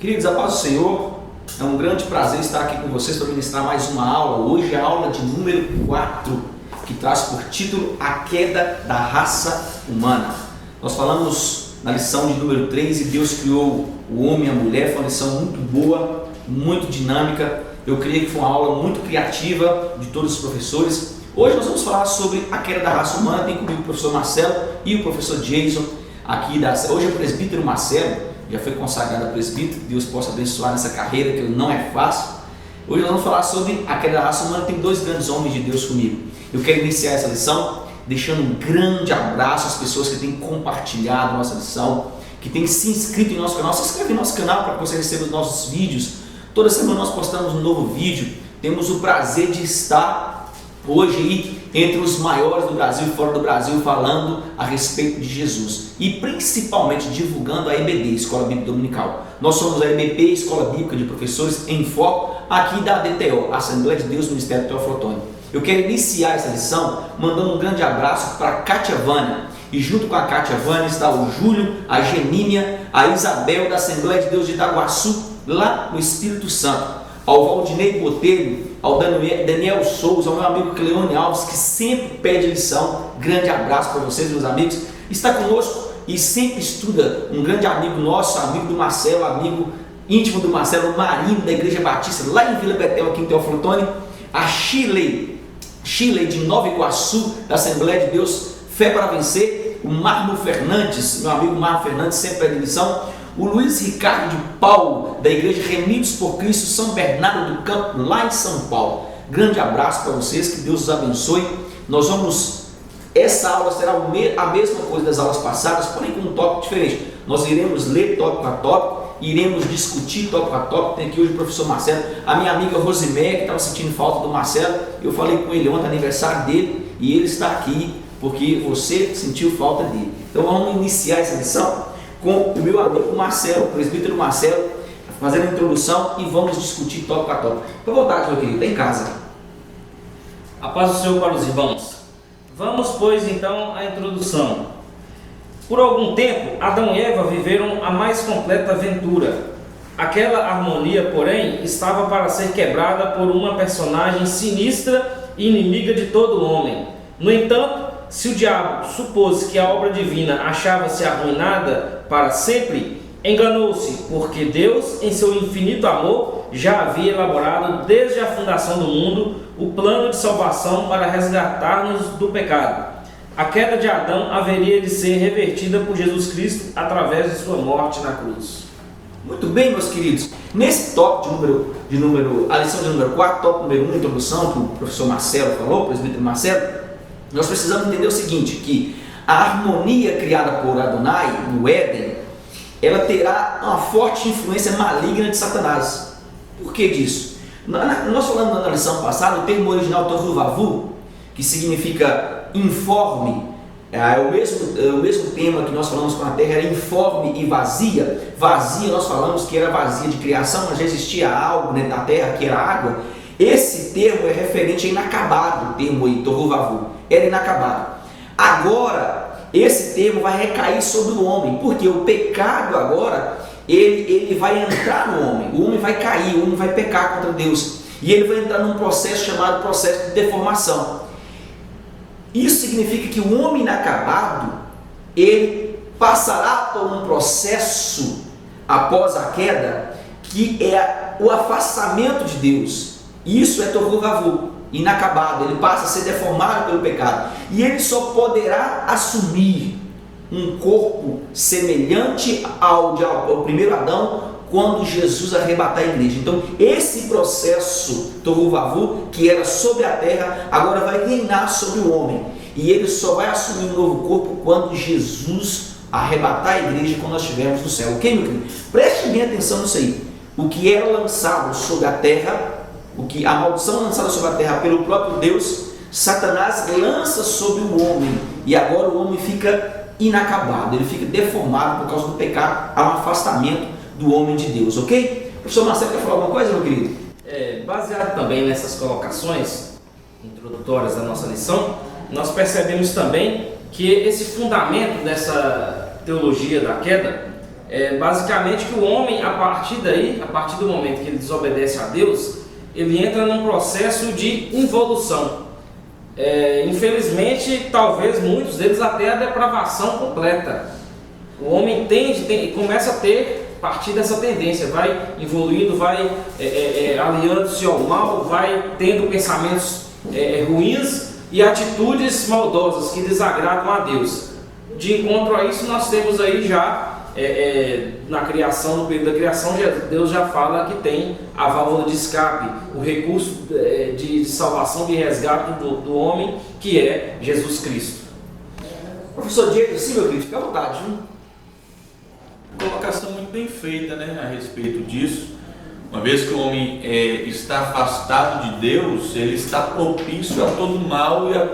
Queridos, a paz do Senhor, é um grande prazer estar aqui com vocês para ministrar mais uma aula. Hoje é a aula de número 4, que traz por título A Queda da Raça Humana. Nós falamos na lição de número 3 e Deus criou o homem e a mulher. Foi uma lição muito boa, muito dinâmica. Eu creio que foi uma aula muito criativa de todos os professores. Hoje nós vamos falar sobre a queda da raça humana. Tem comigo o professor Marcelo e o professor Jason aqui. Hoje é o presbítero Marcelo, já foi consagrado a presbítero. Deus possa abençoar nessa carreira que não é fácil. Hoje nós vamos falar sobre a queda da raça humana. Tem dois grandes homens de Deus comigo. Eu quero iniciar essa lição deixando um grande abraço às pessoas que têm compartilhado a nossa lição, que têm se inscrito em nosso canal. Se inscreve no nosso canal para que você receba os nossos vídeos. Toda semana nós postamos um novo vídeo. Temos o prazer de estar hoje aí entre os maiores do Brasil e fora do Brasil falando a respeito de Jesus e principalmente divulgando a EBD, Escola Bíblica Dominical. Nós somos a EBP, Escola Bíblica de Professores em Foco, aqui da ADTO, Assembleia de Deus Ministério Teófilo Otoni. Eu quero iniciar essa lição mandando um grande abraço para a Kátia Vânia, e junto com a Kátia Vânia está o Júlio, a Genímia, a Isabel da Assembleia de Deus de Itaguaçu, lá no Espírito Santo, ao Valdinei Botelho, ao Daniel Souza, ao meu amigo Cleone Alves, que sempre pede lição. Grande abraço para vocês, meus amigos. Está conosco e sempre estuda um grande amigo nosso, amigo do Marcelo, amigo íntimo do Marcelo, Marinho, da Igreja Batista, lá em Vila Betel, aqui em Teófilo Otoni. A Shirley de Nova Iguaçu, da Assembleia de Deus Fé para Vencer. O Marmo Fernandes, meu amigo Marmo Fernandes, sempre pede lição. O Luiz Ricardo de Paulo, da Igreja Remidos por Cristo, São Bernardo do Campo, lá em São Paulo. Grande abraço para vocês, que Deus os abençoe. Essa aula será a mesma coisa das aulas passadas, porém com um tópico diferente. Nós iremos ler tópico a tópico, iremos discutir tópico a tópico. Tem aqui hoje o professor Marcelo, a minha amiga Rosiméia, que estava sentindo falta do Marcelo. Eu falei com ele ontem, aniversário dele, e ele está aqui porque você sentiu falta dele. Então vamos iniciar essa lição com o meu amigo Marcelo, o presbítero Marcelo, fazendo a introdução e vamos discutir tópico a tópico. Para voltar aqui, meu querido, está em casa. A paz do Senhor para os irmãos. Vamos, pois, então à introdução. Por algum tempo, Adão e Eva viveram a mais completa aventura. Aquela harmonia, porém, estava para ser quebrada por uma personagem sinistra e inimiga de todo homem. No entanto, se o diabo supôs que a obra divina achava-se arruinada para sempre, enganou-se, porque Deus, em seu infinito amor, já havia elaborado desde a fundação do mundo o plano de salvação para resgatar-nos do pecado. A queda de Adão haveria de ser revertida por Jesus Cristo através de sua morte na cruz. Muito bem, meus queridos. Nesse tópico a lição de número 4, tópico número 1, introdução, que o professor Marcelo falou, o presbítero Marcelo, nós precisamos entender o seguinte, que a harmonia criada por Adonai no Éden, ela terá uma forte influência maligna de Satanás. Por que disso? Nós falamos na lição passada, o termo original tohu vavu, que significa informe, é o mesmo tema que nós falamos com a terra, era informe e vazia. Vazia, nós falamos que era vazia de criação, mas já existia algo dentro da terra, que era água. Esse termo é referente a inacabado, o termo aí, tohu vavu, era inacabado. Agora, esse termo vai recair sobre o homem, porque o pecado agora, ele vai entrar no homem, o homem vai cair, o homem vai pecar contra Deus, e ele vai entrar num processo chamado processo de deformação. Isso significa que o homem inacabado, ele passará por um processo após a queda, que é o afastamento de Deus. Isso é tohu vavu, inacabado, ele passa a ser deformado pelo pecado, e ele só poderá assumir um corpo semelhante ao primeiro Adão quando Jesus arrebatar a igreja. Então esse processo tohu vavu, que era sobre a terra, agora vai reinar sobre o homem, e ele só vai assumir um novo corpo quando Jesus arrebatar a igreja, quando nós estivermos no céu. Ok, meu querido? Preste bem atenção nisso aí. O que era lançado sobre a terra, a maldição lançada sobre a terra pelo próprio Deus, Satanás lança sobre o homem, e agora o homem fica inacabado, ele fica deformado por causa do pecado. Há um afastamento do homem de Deus, ok? O professor Marcelo quer falar alguma coisa, meu querido? Baseado também nessas colocações introdutórias da nossa lição, nós percebemos também que esse fundamento dessa teologia da queda basicamente que o homem, a partir do momento que ele desobedece a Deus, ele entra num processo de involução. Infelizmente, talvez muitos deles até a depravação completa. O homem começa a ter, a partir dessa tendência, vai evoluindo, vai aliando-se ao mal, vai tendo pensamentos ruins e atitudes maldosas que desagradam a Deus. De encontro a isso, nós temos aí já na criação, no período da criação, Deus já fala que tem a válvula de escape, o recurso de salvação, de resgate do homem, que é Jesus Cristo. Professor Diego, sim, meu querido, fica à vontade. Colocação muito bem feita, né, a respeito disso. Uma vez que o homem está afastado de Deus, ele está propício a todo mal e a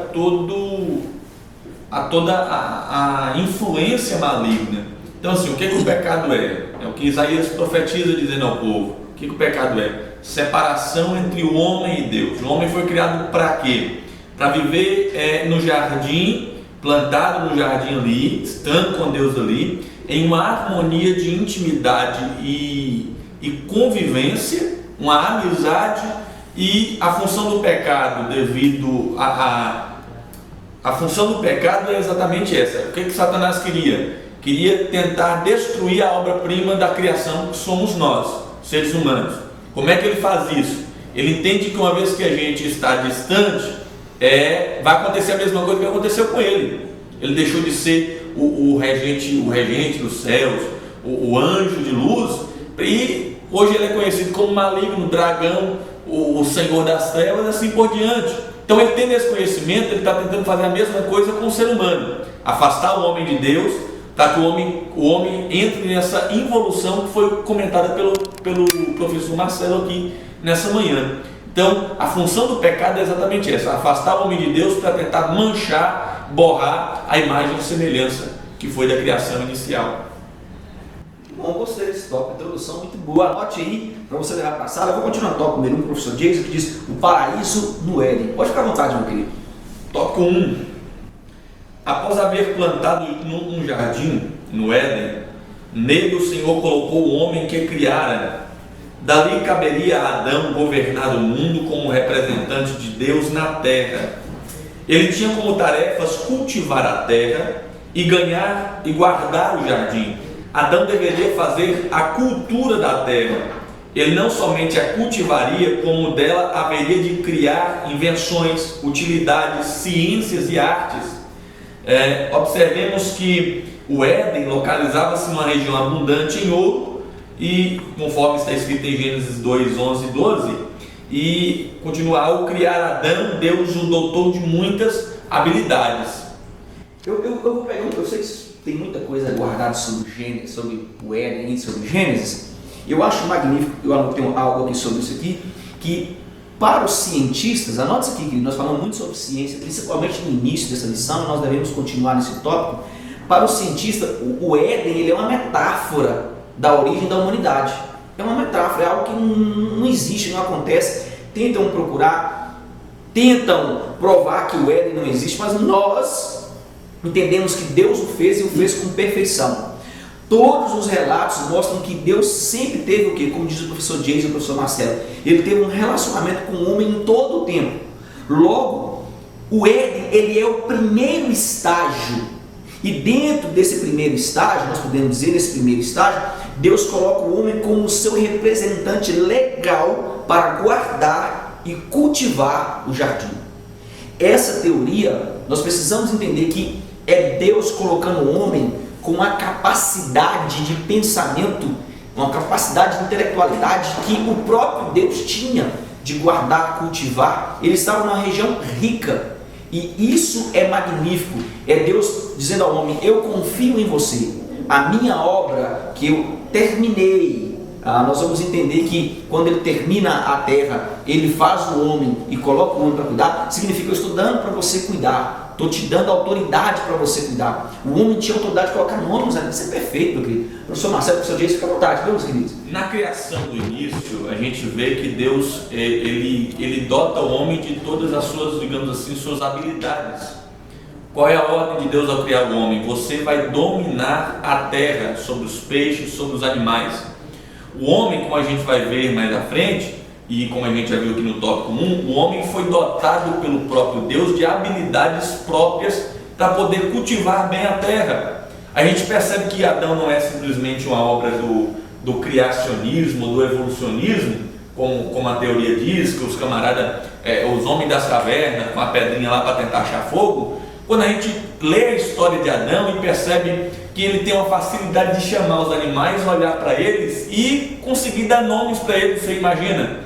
toda a influência maligna. Então, assim, o que o pecado é? É o que Isaías profetiza dizendo ao povo. O que o pecado é? Separação entre o homem e Deus. O homem foi criado para quê? Para viver no jardim, plantado no jardim ali, estando com Deus ali, em uma harmonia de intimidade e convivência, uma amizade, e a função do pecado a função do pecado é exatamente essa. O que Satanás queria? Queria tentar destruir a obra-prima da criação, que somos nós, seres humanos. Como é que ele faz isso? Ele entende que uma vez que a gente está distante, vai acontecer a mesma coisa que aconteceu com ele. Ele deixou de ser o regente dos céus, o anjo de luz, e hoje ele é conhecido como maligno, dragão, o senhor das trevas, e assim por diante. Então, ele tendo esse conhecimento, ele está tentando fazer a mesma coisa com o ser humano, afastar o homem de Deus, para que o homem entre nessa involução que foi comentada pelo professor Marcelo aqui nessa manhã. Então, a função do pecado é exatamente essa: afastar o homem de Deus para tentar manchar, borrar a imagem e semelhança que foi da criação inicial. Bom, gostei desse tópico, introdução muito boa. Anote aí para você levar para a sala. Eu vou continuar no tópico número 1, professor Jason, que diz o paraíso no Éden. Pode ficar à vontade, meu querido. Tópico 1. Após haver plantado um jardim no Éden, nele o Senhor colocou o homem que criara. Dali caberia a Adão governar o mundo como representante de Deus na terra. Ele tinha como tarefas cultivar a terra e ganhar e guardar o jardim. Adão deveria fazer a cultura da terra. Ele não somente a cultivaria, como dela haveria de criar invenções, utilidades, ciências e artes. Observemos que o Éden localizava-se numa região abundante em ouro, e conforme está escrito em Gênesis 2, 11 e 12, e continua: ao criar Adão, Deus o dotou de muitas habilidades. Eu vou pegar, eu sei que tem muita coisa guardada sobre o Éden e sobre Gênesis. Eu acho magnífico, eu anotei algo aqui sobre isso aqui, que para os cientistas, anote isso aqui, querido, nós falamos muito sobre ciência, principalmente no início dessa lição, nós devemos continuar nesse tópico. Para o cientista, o Éden ele é uma metáfora da origem da humanidade. É uma metáfora, é algo que não existe, não acontece. Tentam provar que o Éden não existe, mas nós entendemos que Deus o fez e o fez com perfeição. Todos os relatos mostram que Deus sempre teve o quê? Como diz o professor Jason e o professor Marcelo, ele teve um relacionamento com o homem em todo o tempo. Logo, o Éden ele é o primeiro estágio, e dentro desse primeiro estágio, nós podemos dizer, nesse primeiro estágio, Deus coloca o homem como seu representante legal para guardar e cultivar o jardim. Essa teoria, nós precisamos entender que é Deus colocando o homem com uma capacidade de pensamento, uma capacidade de intelectualidade que o próprio Deus tinha de guardar, cultivar. Ele estava numa região rica, e isso é magnífico. É Deus dizendo ao homem: eu confio em você, a minha obra que eu terminei. Nós vamos entender que quando ele termina a terra, ele faz o homem e coloca o homem para cuidar, significa: eu estou dando para você cuidar, estou te dando autoridade para você cuidar. O homem tinha autoridade de colocar nomes ali. Isso é perfeito, meu querido. Professor Marcelo, professor Jason, fica à vontade, viu, meus queridos? Na criação do início, a gente vê que Deus ele dota o homem de todas as suas, digamos assim, suas habilidades. Qual é a ordem de Deus ao criar o homem? Você vai dominar a terra sobre os peixes, sobre os animais. O homem, como a gente vai ver mais à frente, e como a gente já viu aqui no tópico 1, o homem foi dotado pelo próprio Deus de habilidades próprias para poder cultivar bem a terra. A gente percebe que Adão não é simplesmente uma obra do criacionismo, do evolucionismo, como a teoria diz, que os camaradas, os homens das cavernas, com a pedrinha lá para tentar achar fogo. Quando a gente lê a história de Adão e percebe que ele tem uma facilidade de chamar os animais, olhar para eles e conseguir dar nomes para eles. Você imagina,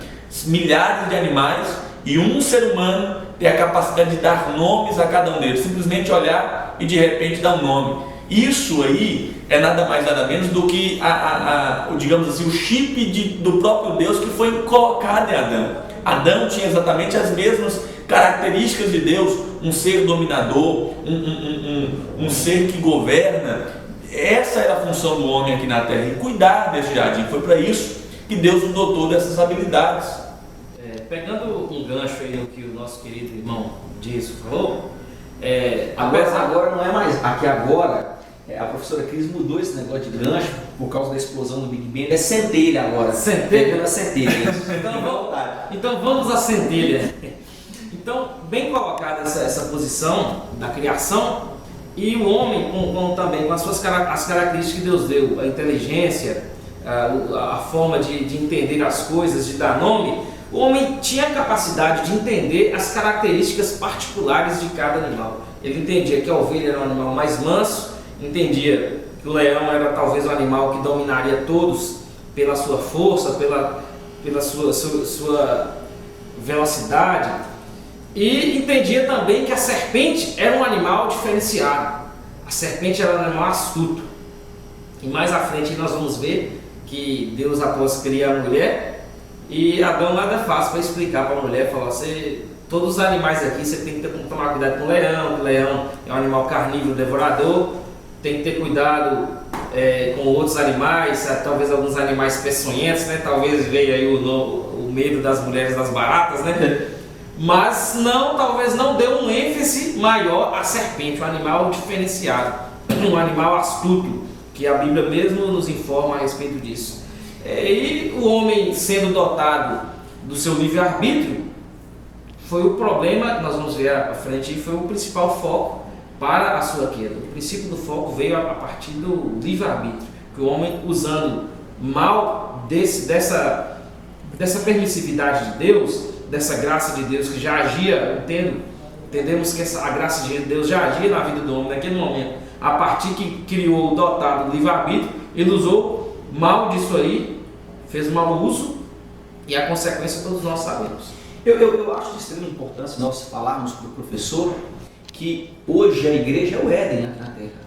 milhares de animais e um ser humano ter a capacidade de dar nomes a cada um deles, simplesmente olhar e de repente dar um nome. Isso aí é nada mais nada menos do que digamos assim, o chip do próprio Deus que foi colocado em Adão. Adão tinha exatamente as mesmas características de Deus, um ser dominador, um ser que governa. Essa era a função do homem aqui na terra, e cuidar desse jardim. Foi para isso que Deus nos dotou dessas habilidades. Pegando um gancho aí no que o nosso querido irmão Disso falou, agora não é mais. Aqui agora, a professora Cris mudou esse negócio de gancho por causa da explosão do Big Bang. É centelha agora. Centelha? Centelha. Então vamos à centelha. Então, bem colocada essa posição da criação, e o homem também com as características que Deus deu, a inteligência, a forma de entender as coisas, de dar nome. O homem tinha a capacidade de entender as características particulares de cada animal. Ele entendia que a ovelha era um animal mais manso, entendia que o leão era talvez o animal que dominaria todos pela sua força, pela sua velocidade, e entendia também que a serpente era um animal diferenciado. A serpente era um animal astuto. E mais à frente nós vamos ver que Deus, após criar a mulher, e Adão nada faz para explicar para a mulher, falar assim: todos os animais aqui você tem que tomar cuidado com o leão é um animal carnívoro, devorador, tem que ter cuidado com outros animais, talvez alguns animais peçonhentos, né? Talvez veio aí o medo das mulheres das baratas, né? Mas talvez não deu um ênfase maior à serpente, um animal diferenciado, um animal astuto, que a Bíblia mesmo nos informa a respeito disso. E o homem sendo dotado do seu livre-arbítrio foi o problema, nós vamos ver à frente, foi o principal foco para a sua queda. O princípio do foco veio a partir do livre-arbítrio, que o homem, usando mal dessa permissividade de Deus, dessa graça de Deus que já agia, entendemos que a graça de Deus já agia na vida do homem naquele momento, a partir que criou o dotado do livre-arbítrio, ele usou mal disso aí, fez mau uso, e a consequência todos nós sabemos. Eu acho de extrema importância nós falarmos para o professor que hoje a igreja é o Éden na terra.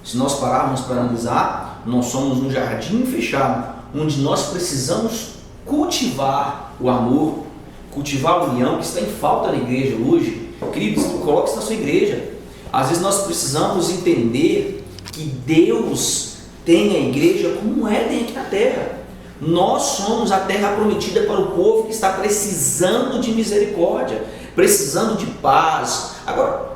Se nós pararmos para analisar, nós somos um jardim fechado, onde nós precisamos cultivar o amor, cultivar a união, que está em falta na igreja hoje. Queridos, coloque isso na sua igreja. Às vezes nós precisamos entender que Deus tem a igreja como um Éden aqui na terra. Nós somos a terra prometida para o povo que está precisando de misericórdia, precisando de paz. Agora,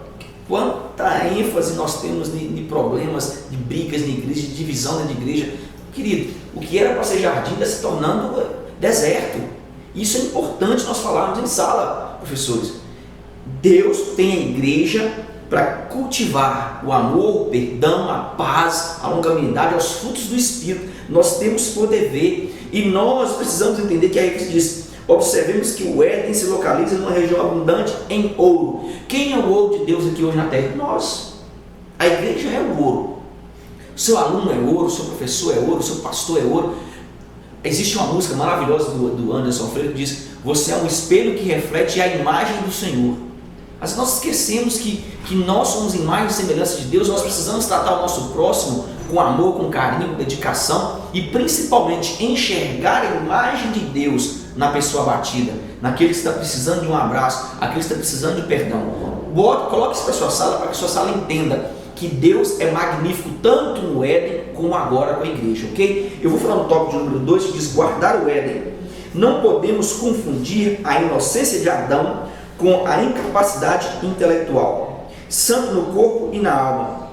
quanta ênfase nós temos de problemas, de brigas na igreja, de divisão dentro da igreja. Querido, o que era para ser jardim está se tornando deserto. Isso é importante nós falarmos em sala, professores. Deus tem a igreja para cultivar o amor, o perdão, a paz, a longanimidade, aos frutos do Espírito. Nós temos por dever, e nós precisamos entender que a Bíblia diz: observemos que o Éden se localiza numa região abundante em ouro. Quem é o ouro de Deus aqui hoje na terra? Nós. A igreja é o ouro. O seu aluno é ouro, o seu professor é ouro, o seu pastor é ouro. Existe uma música maravilhosa do Anderson Freire que diz: você é um espelho que reflete a imagem do Senhor. Mas nós esquecemos que nós somos imagem e semelhança de Deus. Nós precisamos tratar o nosso próximo com amor, com carinho, com dedicação, e principalmente enxergar a imagem de Deus na pessoa abatida, naquele que está precisando de um abraço, aquele que está precisando de perdão. Coloque isso para a sua sala, para que a sua sala entenda que Deus é magnífico tanto no Éden como agora com a igreja, ok? Eu vou falar no tópico de número 2, que diz guardar o Éden. Não podemos confundir a inocência de Adão com a incapacidade intelectual. santo no corpo e na alma.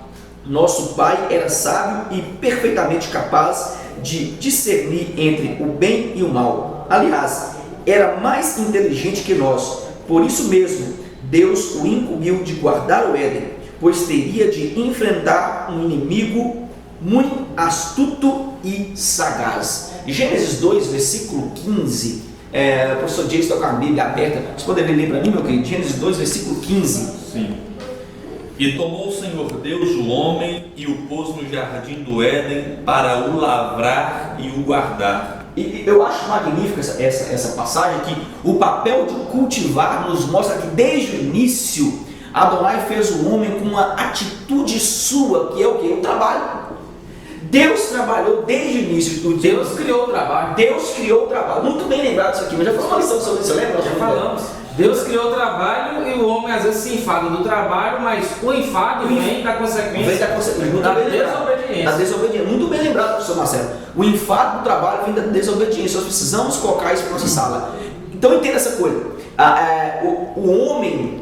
Nosso pai era sábio e perfeitamente capaz de discernir entre o bem e o mal. Aliás, era mais inteligente que nós. Por isso mesmo, Deus o incumbiu de guardar o Éden, pois teria de enfrentar um inimigo muito astuto e sagaz. Gênesis 2, versículo 15. O professor James está com a Bíblia aberta. Você poderia ler para mim, meu querido? Gênesis 2, versículo 15. Sim. E tomou o Senhor Deus o homem e o pôs no jardim do Éden para o lavrar e o guardar. E eu acho magnífica essa passagem, que o papel de cultivar nos mostra que desde o início Adonai fez o homem com uma atitude sua, que é o que? O trabalho. Deus trabalhou desde o início. Deus criou o trabalho. Deus criou o trabalho. Muito bem lembrado isso aqui, mas já foi uma lição sobre isso, lembra? Já falamos. Deus criou o trabalho e o homem às vezes se enfada do trabalho, mas o enfado vem da consequência, da desobediência. Da desobediência. Muito bem lembrado, professor Marcelo. O enfado do trabalho vem da desobediência. Nós precisamos colocar isso para nossa sala. Então entenda essa coisa. O homem,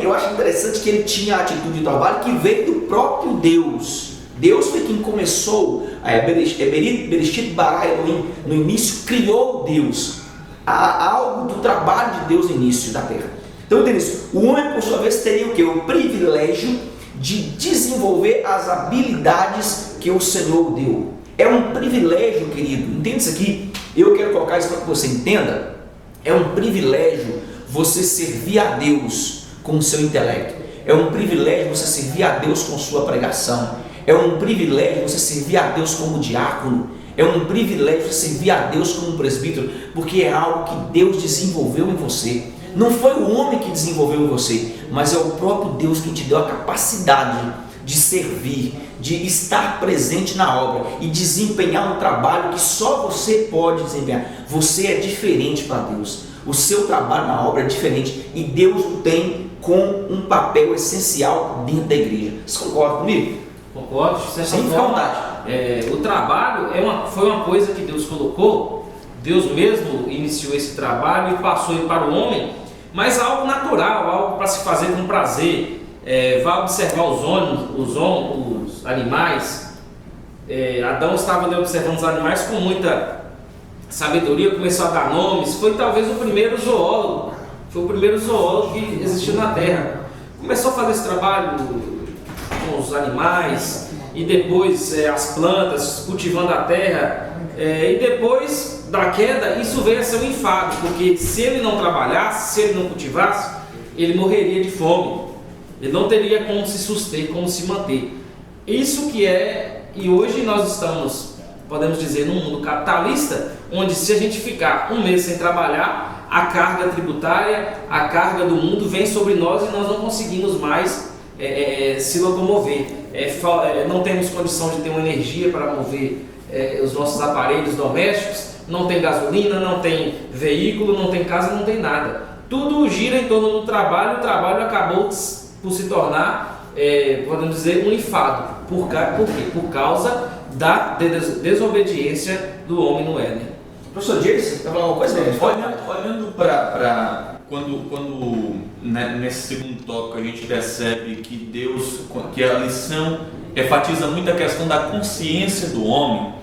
eu acho interessante que ele tinha a atitude de trabalho que veio do próprio Deus. Deus foi quem começou, Bereshit bara Elohim, no início criou Deus. Há algo do trabalho de Deus no início da terra. Então entenda isso. O homem, por sua vez, teria o quê? O privilégio de desenvolver as habilidades que o Senhor deu. É um privilégio, querido. Entenda isso aqui. Eu quero colocar isso para que você entenda. É um privilégio você servir a Deus com o seu intelecto. É um privilégio você servir a Deus com sua pregação. É um privilégio você servir a Deus como diácono. É um privilégio você servir a Deus como presbítero, porque é algo que Deus desenvolveu em você. Não foi o homem que desenvolveu em você, mas é o próprio Deus que te deu a capacidade de servir, de estar presente na obra e desempenhar um trabalho que só você pode desempenhar. Você é diferente para Deus. O seu trabalho na obra é diferente e Deus o tem com um papel essencial dentro da igreja. Você concorda comigo? Concordo, sem vontade. O trabalho foi uma coisa que Deus colocou. Deus mesmo iniciou esse trabalho e passou ele para o homem, mas algo natural, algo para se fazer com prazer. Vai observar os animais. Adão estava ali observando os animais com muita sabedoria, começou a dar nomes. Foi talvez o primeiro zoólogo, que existiu na terra. Começou a fazer esse trabalho com os animais e depois as plantas, cultivando a terra, e depois da queda isso veio a ser um enfado, porque se ele não trabalhasse, se ele não cultivasse, ele morreria de fome, ele não teria como se suster, como se manter. Isso que e hoje nós estamos, podemos dizer, num mundo capitalista, onde se a gente ficar um mês sem trabalhar, a carga tributária, a carga do mundo vem sobre nós e nós não conseguimos mais se locomover, não temos condição de ter uma energia para mover os nossos aparelhos domésticos, não tem gasolina, não tem veículo, não tem casa, não tem nada. Tudo gira em torno do trabalho. O trabalho acabou por se tornar, podemos dizer, um enfado. Por quê? Por causa da desobediência do homem no Éden. Professor James, você está falando alguma coisa? Olhando para quando nesse segundo tópico a gente percebe que a lição enfatiza muito a questão da consciência do homem.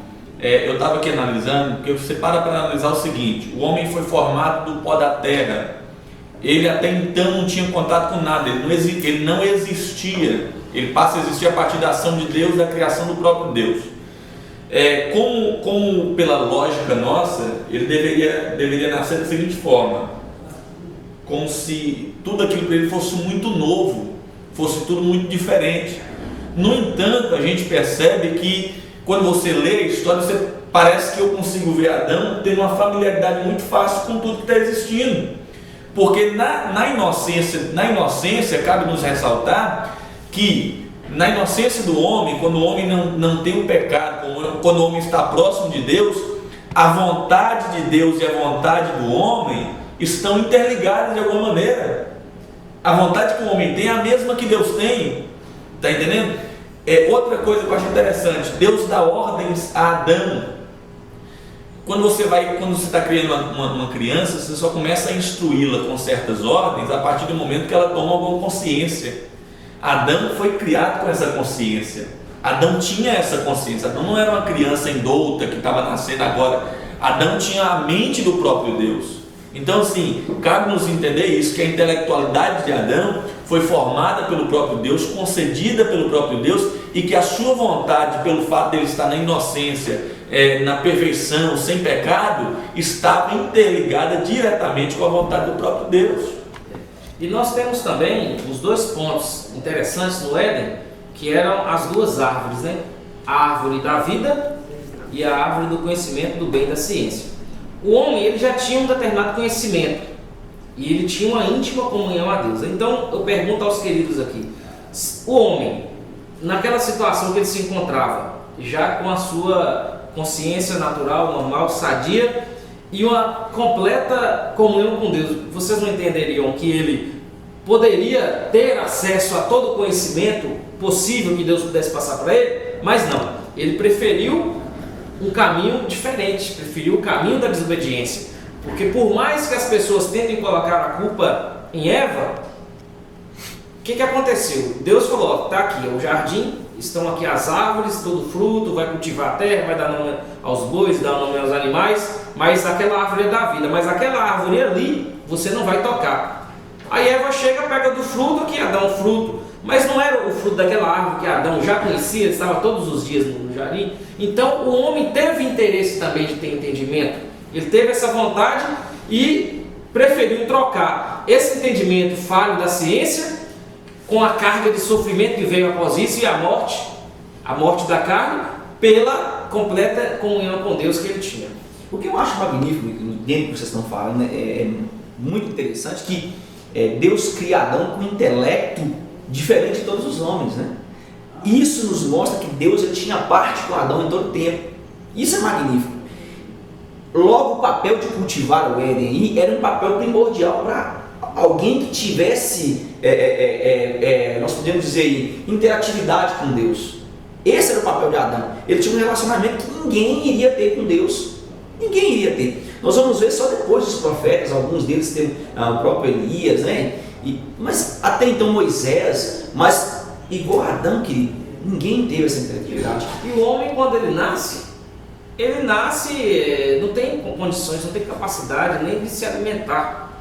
Eu estava aqui analisando, porque você para analisar o seguinte: o homem foi formado do pó da terra. Ele até então não tinha contato com nada, ele não existia. Ele passa a existir a partir da ação de Deus, da criação do próprio Deus. Como pela lógica nossa, ele deveria nascer da seguinte forma: como se tudo aquilo para ele fosse muito novo, fosse tudo muito diferente. No entanto, a gente percebe que quando você lê a história, parece que eu consigo ver Adão tendo uma familiaridade muito fácil com tudo que está existindo, porque na inocência cabe nos ressaltar que na inocência do homem, quando o homem não tem o pecado, quando o homem está próximo de Deus, a vontade de Deus e a vontade do homem estão interligadas de alguma maneira. A vontade que o homem tem é a mesma que Deus tem. Está entendendo? Outra coisa que eu acho interessante: Deus dá ordens a Adão. Quando você está criando uma criança, você só começa a instruí-la com certas ordens a partir do momento que ela toma alguma consciência. Adão foi criado com essa consciência. Adão tinha essa consciência. Adão não era uma criança indouta que estava nascendo agora. Adão tinha a mente do próprio Deus. Então, assim, cabe nos entender isso, que a intelectualidade de Adão foi formada pelo próprio Deus, concedida pelo próprio Deus, e que a sua vontade, pelo fato dele estar na inocência, na perfeição, sem pecado, estava interligada diretamente com a vontade do próprio Deus. E nós temos também os dois pontos interessantes no Éden, que eram as duas árvores, né? A árvore da vida e a árvore do conhecimento do bem e da ciência. O homem, ele já tinha um determinado conhecimento e ele tinha uma íntima comunhão a Deus. Então eu pergunto aos queridos aqui, o homem, naquela situação que ele se encontrava, já com a sua consciência natural, normal, sadia e uma completa comunhão com Deus, vocês não entenderiam que ele poderia ter acesso a todo o conhecimento possível que Deus pudesse passar para ele? Mas não, ele preferiu um caminho diferente, preferiu o caminho da desobediência, porque por mais que as pessoas tentem colocar a culpa em Eva, o que aconteceu? Deus falou, está aqui o jardim, estão aqui as árvores, todo fruto, vai cultivar a terra, vai dar nome aos bois, dar nome aos animais, mas aquela árvore é da vida, mas aquela árvore ali, você não vai tocar. Aí Eva chega, pega do fruto que ia dar um fruto, mas não era o fruto daquela árvore que Adão já conhecia, estava todos os dias no jardim. Então o homem teve interesse também de ter entendimento, ele teve essa vontade e preferiu trocar esse entendimento falho da ciência com a carga de sofrimento que veio após isso e a morte da carne, pela completa comunhão com Deus que ele tinha. O que eu acho magnífico, dentro do que vocês estão falando, é muito interessante que Deus cria Adão com um intelecto diferente de todos os homens, né? Isso nos mostra que Deus ele tinha parte com Adão em todo o tempo. Isso é magnífico. Logo, o papel de cultivar o Éden aí era um papel primordial para alguém que tivesse, nós podemos dizer aí, interatividade com Deus. Esse era o papel de Adão. Ele tinha um relacionamento que ninguém iria ter com Deus. Ninguém iria ter. Nós vamos ver só depois dos profetas, alguns deles têm o próprio Elias, né? Mas até então Moisés, mas igual a Adão, que ninguém teve essa interatividade. E o homem, quando ele nasce, não tem condições, não tem capacidade nem de se alimentar.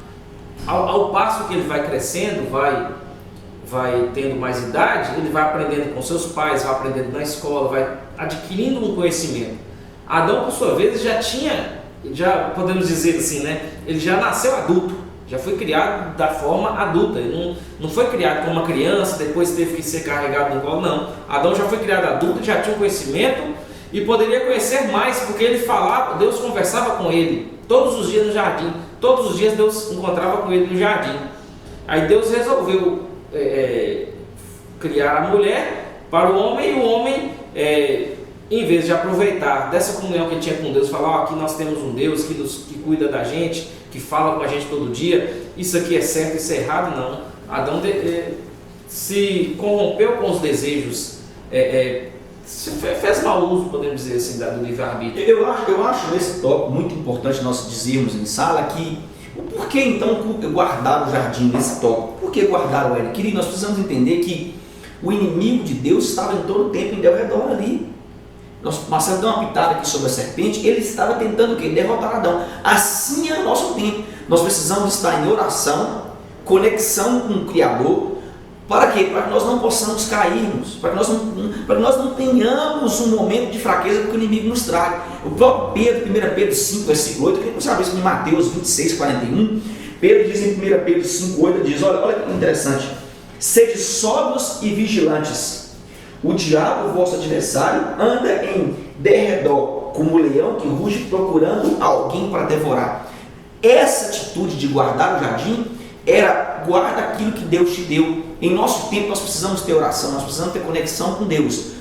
Ao passo que ele vai crescendo, vai tendo mais idade, ele vai aprendendo com seus pais, vai aprendendo na escola, vai adquirindo um conhecimento. Adão, por sua vez, já podemos dizer assim, né? Ele já nasceu adulto, já foi criado da forma adulta. Ele não foi criado como uma criança, depois teve que ser carregado no colo, não. Adão já foi criado adulto, já tinha um conhecimento e poderia conhecer mais, porque ele falava, Deus conversava com ele todos os dias no jardim. Todos os dias Deus encontrava com ele no jardim. Aí Deus resolveu criar a mulher para o homem, e o homem, em vez de aproveitar dessa comunhão que ele tinha com Deus, falar, aqui nós temos um Deus que cuida da gente, que fala com a gente todo dia, isso aqui é certo, isso é errado, não. Adão se corrompeu com os desejos, fez mau uso, podemos dizer assim, do livre-arbítrio. Eu acho nesse tópico muito importante nós dizermos em sala que por que então guardar o jardim nesse tópico? Por que guardar o Éden? Querido, nós precisamos entender que o inimigo de Deus estava em todo o tempo em ao redor ali. Marcelo deu uma pitada aqui sobre a serpente, ele estava tentando o quê? Derrotar Adão. Assim é o nosso tempo. Nós precisamos estar em oração, conexão com o Criador. Para quê? Para que nós não possamos cairmos, para que nós não tenhamos um momento de fraqueza que o inimigo nos traga. O próprio Pedro, 1 Pedro 5, versículo 8, que você sabe isso em Mateus 26, 41, Pedro diz em 1 Pedro 5, 8, diz, olha que interessante, sede sóbrios e vigilantes, o diabo, vosso adversário, anda em derredor, como um leão que ruge procurando alguém para devorar. Essa atitude de guardar o jardim guarda aquilo que Deus te deu. Em nosso tempo nós precisamos ter oração, nós precisamos ter conexão com Deus.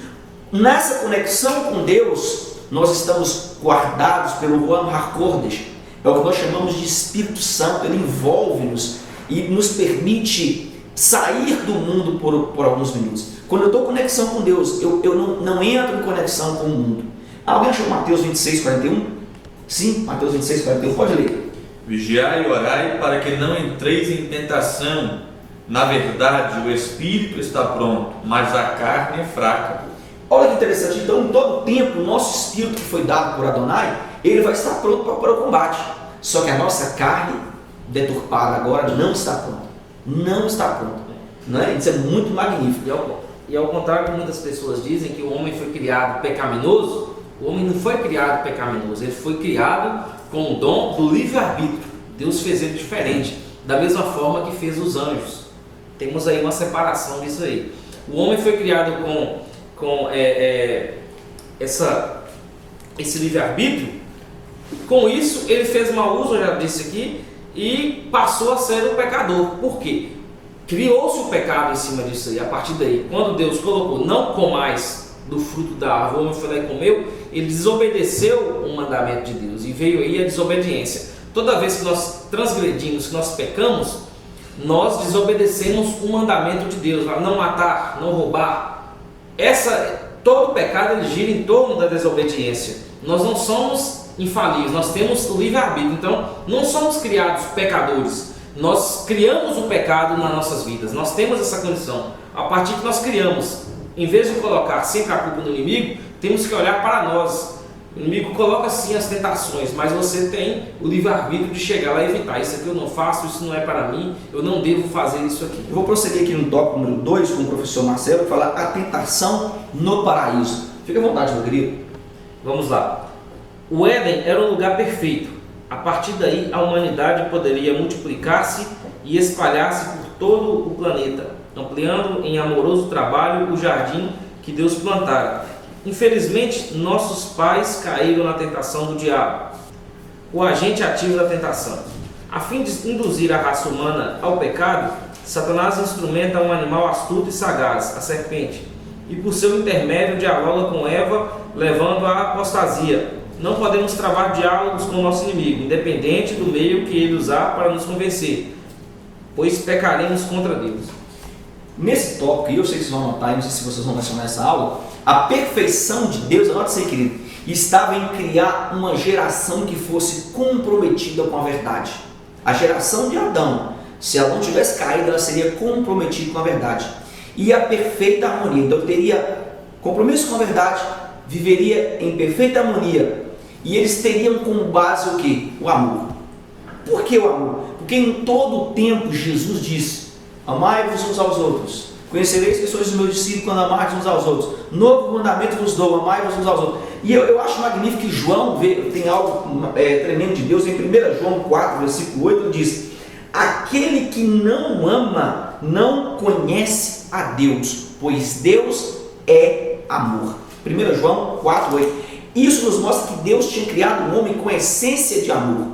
Nessa conexão com Deus, nós estamos guardados pelo Ruach HaKodesh, é o que nós chamamos de Espírito Santo. Ele envolve-nos e nos permite sair do mundo por alguns minutos. Quando eu estou em conexão com Deus, eu não entro em conexão com o mundo. Alguém achou Mateus 26, 41? Sim, Mateus 26, 41, pode ler. Vigiai e orai para que não entreis em tentação. Na verdade, o espírito está pronto, mas a carne é fraca. Olha que interessante, então em todo tempo o nosso espírito que foi dado por Adonai, ele vai estar pronto para o combate. Só que a nossa carne, deturpada agora, não está pronta. Não está pronta. Não é? Isso é muito magnífico. E ao contrário que muitas pessoas dizem que o homem foi criado pecaminoso, o homem não foi criado pecaminoso, ele foi criado com o dom do livre-arbítrio. Deus fez ele diferente, da mesma forma que fez os anjos. Temos aí uma separação disso aí. O homem foi criado com esse livre-arbítrio. Com isso, ele fez mau uso, eu já disse aqui, e passou a ser um pecador. Por quê? Criou-se o pecado em cima disso aí. A partir daí, quando Deus colocou, não comais do fruto da árvore, o homem foi lá e comeu, ele desobedeceu o mandamento de Deus, e veio aí a desobediência. Toda vez que nós transgredimos, que nós pecamos, nós desobedecemos o mandamento de Deus, não matar, não roubar. Todo pecado ele gira em torno da desobediência. Nós não somos infalíveis, nós temos o livre-arbítrio, então não somos criados pecadores. Nós criamos o pecado nas nossas vidas, nós temos essa condição. A partir que nós criamos, em vez de colocar sempre a culpa no inimigo, temos que olhar para nós. O inimigo coloca sim as tentações, mas você tem o livre-arbítrio de chegar lá e evitar. Isso aqui eu não faço, isso não é para mim, eu não devo fazer isso aqui. Eu vou prosseguir aqui no tópico número 2 com o professor Marcelo, falar a tentação no paraíso. Fique à vontade, meu querido. Vamos lá. O Éden era um lugar perfeito. A partir daí, a humanidade poderia multiplicar-se e espalhar-se por todo o planeta, ampliando em amoroso trabalho o jardim que Deus plantara. Infelizmente, nossos pais caíram na tentação do diabo, o agente ativo da tentação. A fim de induzir a raça humana ao pecado, Satanás instrumenta um animal astuto e sagaz, a serpente, e por seu intermédio dialoga com Eva, levando à apostasia. Não podemos travar diálogos com o nosso inimigo, independente do meio que ele usar para nos convencer, pois pecaremos contra Deus. Nesse tópico, e eu sei que vocês vão anotar, não sei se vocês vão mencionar essa aula, a perfeição de Deus, anote isso aí, querido, estava em criar uma geração que fosse comprometida com a verdade. A geração de Adão, se ela não tivesse caído, ela seria comprometida com a verdade. E a perfeita harmonia, então teria compromisso com a verdade, viveria em perfeita harmonia, e eles teriam como base o quê? O amor. Por que o amor? Porque em todo o tempo Jesus disse: amai-vos uns aos outros. Conhecereis que sois os meus discípulos quando amardes uns aos outros. Novo mandamento vos dou, amai-vos uns aos outros. E eu acho magnífico que João tem algo tremendo de Deus. Em 1 João 4, versículo 8, ele diz: aquele que não ama não conhece a Deus, pois Deus é amor. 1 João 4, 8. Isso nos mostra que Deus tinha criado um homem com essência de amor,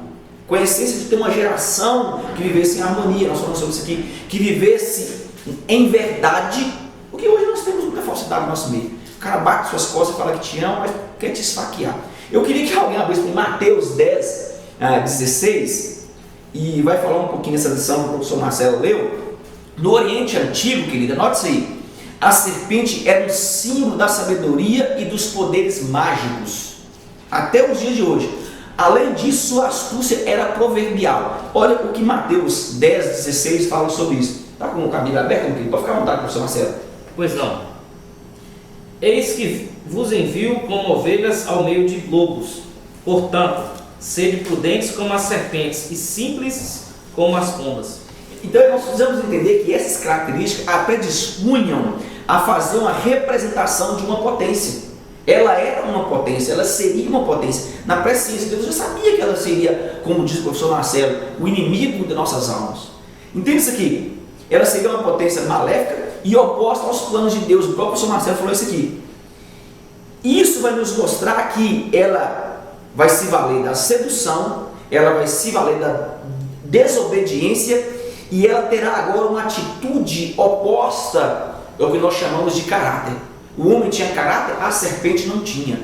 com a essência de ter uma geração que vivesse em harmonia. Nós falamos sobre isso aqui, que vivesse em verdade, porque hoje nós temos muita falsidade no nosso meio. O cara bate suas costas e fala que te ama, mas quer te esfaquear. Eu queria que alguém abrisse em Mateus 10, 16, e vai falar um pouquinho dessa lição que o professor Marcelo leu. No Oriente Antigo, querida, anote isso aí, a serpente era um símbolo da sabedoria e dos poderes mágicos, até os dias de hoje. Além disso, sua astúcia era proverbial. Olha o que Mateus 10, 16 fala sobre isso. Está com o cabelo aberto, meu querido? Pode ficar à vontade, professor Marcelo. Pois não. Eis que vos envio como ovelhas ao meio de lobos. Portanto, sede prudentes como as serpentes e simples como as pombas. Então nós precisamos entender que essas características a predispunham a fazer uma representação de uma potência. Ela era uma potência, ela seria uma potência. Na presciência, Deus já sabia que ela seria, como diz o professor Marcelo, o inimigo de nossas almas. Entende isso aqui? Ela seria uma potência maléfica e oposta aos planos de Deus. O próprio professor Marcelo falou isso aqui. Isso vai nos mostrar que ela vai se valer da sedução, ela vai se valer da desobediência, e ela terá agora uma atitude oposta ao que nós chamamos de caráter. O homem tinha caráter, a serpente não tinha.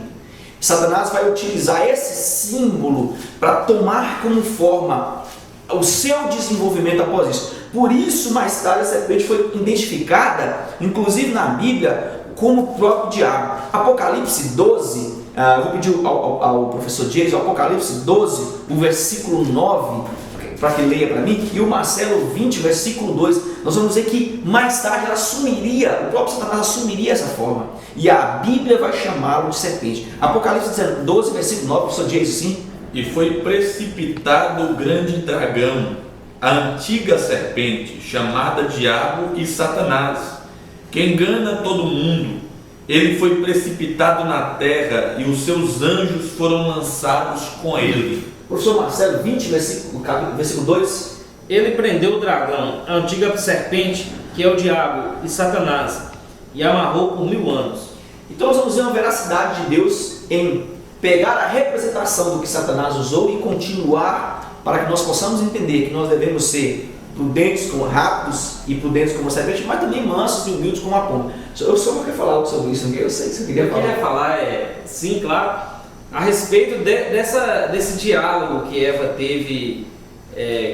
Satanás vai utilizar esse símbolo para tomar como forma o seu desenvolvimento após isso. Por isso, mais tarde, a serpente foi identificada, inclusive na Bíblia, como o próprio diabo. Apocalipse 12, vou pedir ao professor James, Apocalipse 12, o versículo 9, para que leia para mim, e o Marcelo 20, versículo 2, nós vamos ver que mais tarde ela assumiria, o próprio Satanás assumiria essa forma, e a Bíblia vai chamá-lo de serpente. Apocalipse 12, versículo 9, o Senhor diz assim: e foi precipitado o grande dragão, a antiga serpente, chamada Diabo e Satanás, que engana todo mundo. Ele foi precipitado na terra e os seus anjos foram lançados com ele. Professor Marcelo 20, versículo 2. Ele prendeu o dragão, a antiga serpente, que é o diabo e Satanás, e amarrou por 1000 anos. Então nós vamos ver uma veracidade de Deus em pegar a representação do que Satanás usou e continuar, para que nós possamos entender que nós devemos ser prudentes como rápidos e prudentes como a serpente, mas também mansos e humildes como a pomba. Eu só queria falar algo sobre isso, eu sei que você queria falar. Eu queria falar, sim, claro, a respeito desse diálogo que Eva teve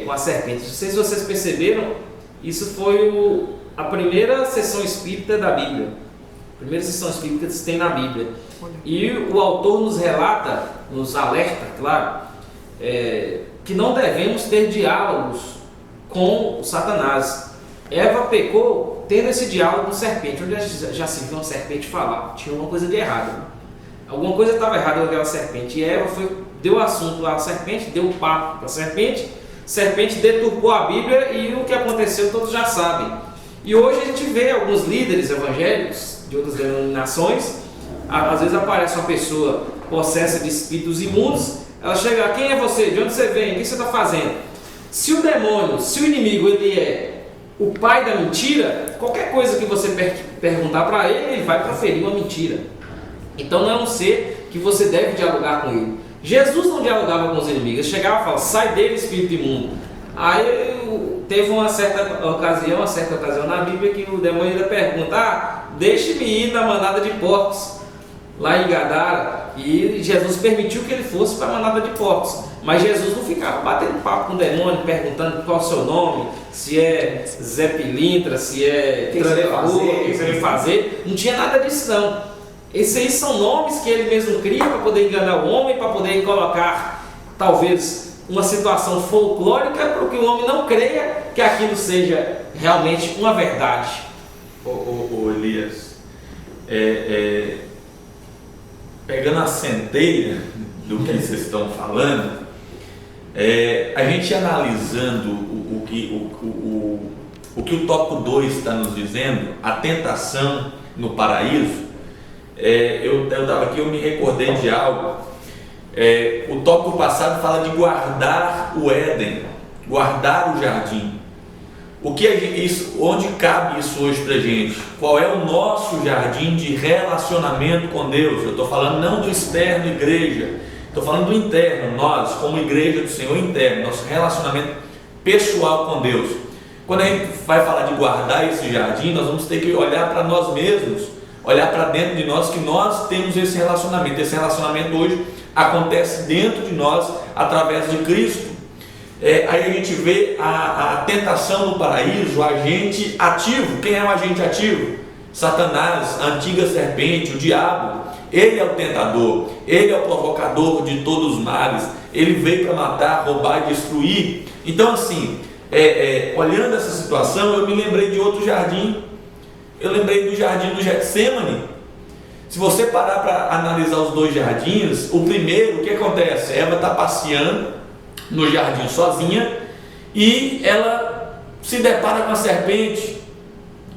com a serpente. Não sei se vocês perceberam, isso foi a primeira sessão espírita da Bíblia. A primeira sessão espírita que se tem na Bíblia. E o autor nos relata, nos alerta, claro, que não devemos ter diálogos com o Satanás. Eva pecou tendo esse diálogo com a serpente. Onde já se viu uma serpente falar? Tinha uma coisa de errado. Alguma coisa estava errada com aquela serpente. E Eva deu assunto à serpente, deu um papo para a serpente deturpou a Bíblia e o que aconteceu todos já sabem. E hoje a gente vê alguns líderes evangélicos de outras denominações, às vezes aparece uma pessoa possessa de espíritos imundos, ela chega: quem é você? De onde você vem? O que você está fazendo? Se o demônio, se o inimigo, ele é o pai da mentira, qualquer coisa que você perguntar para ele, ele vai proferir uma mentira. Então não é um ser que você deve dialogar com ele. Jesus não dialogava com os inimigos, ele chegava e falava: sai dele, espírito imundo. Aí teve uma certa ocasião na Bíblia que o demônio ainda pergunta: deixe-me ir na manada de porcos lá em Gadara, e Jesus permitiu que ele fosse para a manada de porcos, mas Jesus não ficava batendo papo com o demônio, perguntando qual é o seu nome, se é Zé Pilintra, se é Trancaú, o que você vai fazer, não tinha nada disso não. Esses aí são nomes que ele mesmo cria para poder enganar o homem, para poder colocar talvez uma situação folclórica para que o homem não creia que aquilo seja realmente uma verdade. Elias, pegando a centelha do que vocês estão falando, a gente analisando o que o tópico 2 está nos dizendo, a tentação no paraíso, eu estava aqui, eu me recordei de algo. O tópico passado fala de guardar o Éden, guardar o jardim. Onde cabe isso hoje para a gente? Qual é o nosso jardim de relacionamento com Deus? Eu estou falando não do externo igreja, estou falando do interno, nós como igreja do Senhor interno, nosso relacionamento pessoal com Deus. Quando a gente vai falar de guardar esse jardim, nós vamos ter que olhar para nós mesmos, olhar para dentro de nós, que nós temos esse relacionamento. Esse relacionamento hoje acontece dentro de nós através de Cristo. Aí a gente vê a tentação no paraíso, o agente ativo. Quem é o agente ativo? Satanás, a antiga serpente, o diabo. Ele é o tentador, ele é o provocador de todos os males. Ele veio para matar, roubar e destruir. Então assim, olhando essa situação, eu me lembrei de outro jardim. Eu lembrei do jardim do Getsêmani. Se você parar para analisar os dois jardins, o primeiro, o que acontece? Eva está passeando no jardim sozinha e ela se depara com a serpente.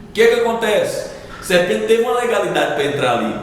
O que acontece? A serpente teve uma legalidade para entrar ali.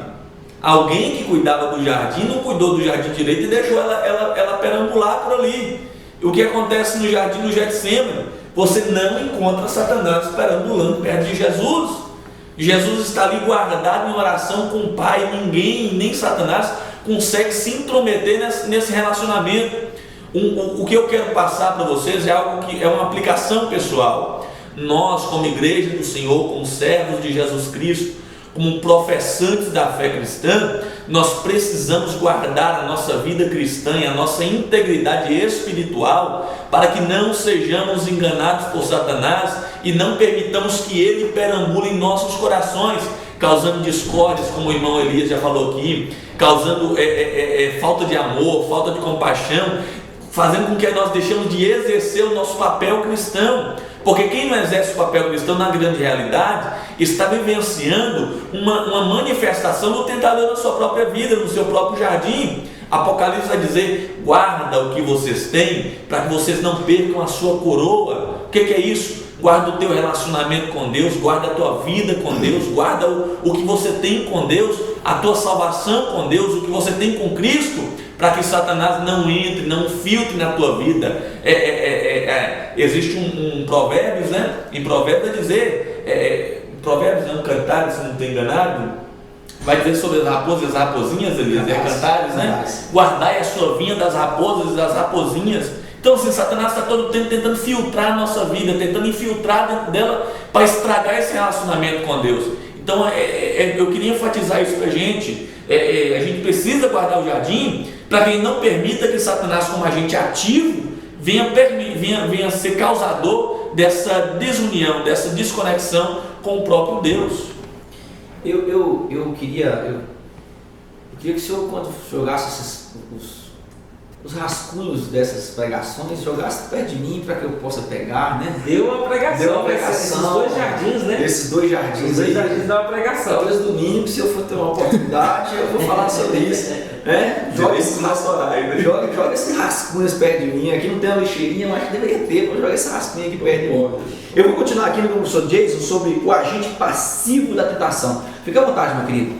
Alguém que cuidava do jardim não cuidou do jardim direito e deixou ela perambular por ali. E o que acontece no jardim do Getsêmani? Você não encontra Satanás perambulando perto de Jesus. Jesus está ali guardado em oração com o Pai. Ninguém, nem Satanás, consegue se intrometer nesse relacionamento. O que eu quero passar para vocês é algo que é uma aplicação pessoal. Nós, como igreja do Senhor, como servos de Jesus Cristo, como professantes da fé cristã, nós precisamos guardar a nossa vida cristã e a nossa integridade espiritual para que não sejamos enganados por Satanás e não permitamos que ele perambule em nossos corações, causando discórdias, como o irmão Elias já falou aqui, causando falta de amor, falta de compaixão, fazendo com que nós deixemos de exercer o nosso papel cristão. Porque quem não exerce o papel cristão, na grande realidade, está vivenciando uma manifestação do tentador na sua própria vida, no seu próprio jardim. Apocalipse vai dizer: guarda o que vocês têm, para que vocês não percam a sua coroa. O que é isso? Guarda o teu relacionamento com Deus, guarda a tua vida com Deus, guarda o que você tem com Deus, a tua salvação com Deus, o que você tem com Cristo, para que Satanás não entre, não filtre na tua vida. Existe um Provérbios, né? Em Provérbios vai dizer, Provérbios não, Cantares, se não estou enganado, vai dizer sobre as raposas e as raposinhas, Elias, Cantares, né? Guardai a sua vinha das raposas e das raposinhas. Então, assim, Satanás está todo o tempo tentando filtrar a nossa vida, tentando infiltrar dentro dela para estragar esse relacionamento com Deus. Então, eu queria enfatizar isso para a gente. A gente precisa guardar o jardim para que não permita que Satanás, como agente ativo, venha ser causador dessa desunião, dessa desconexão com o próprio Deus. Eu queria que o senhor, quando jogasse os rascunhos dessas pregações, jogasse perto de mim para que eu possa pegar, né? Deu uma pregação, esses dois jardins, né? Esses dois jardins aí. Dá uma pregação. Talvez domingo, se eu for ter uma oportunidade, eu vou falar sobre isso. Né? Joga esses rascunhos perto de mim. Aqui não tem uma lixeirinha, mas deveria ter. Vou jogar esse rascunho aqui perto de mim. Eu vou continuar aqui no professor Jason sobre o agente passivo da tentação. Fica à vontade, meu querido.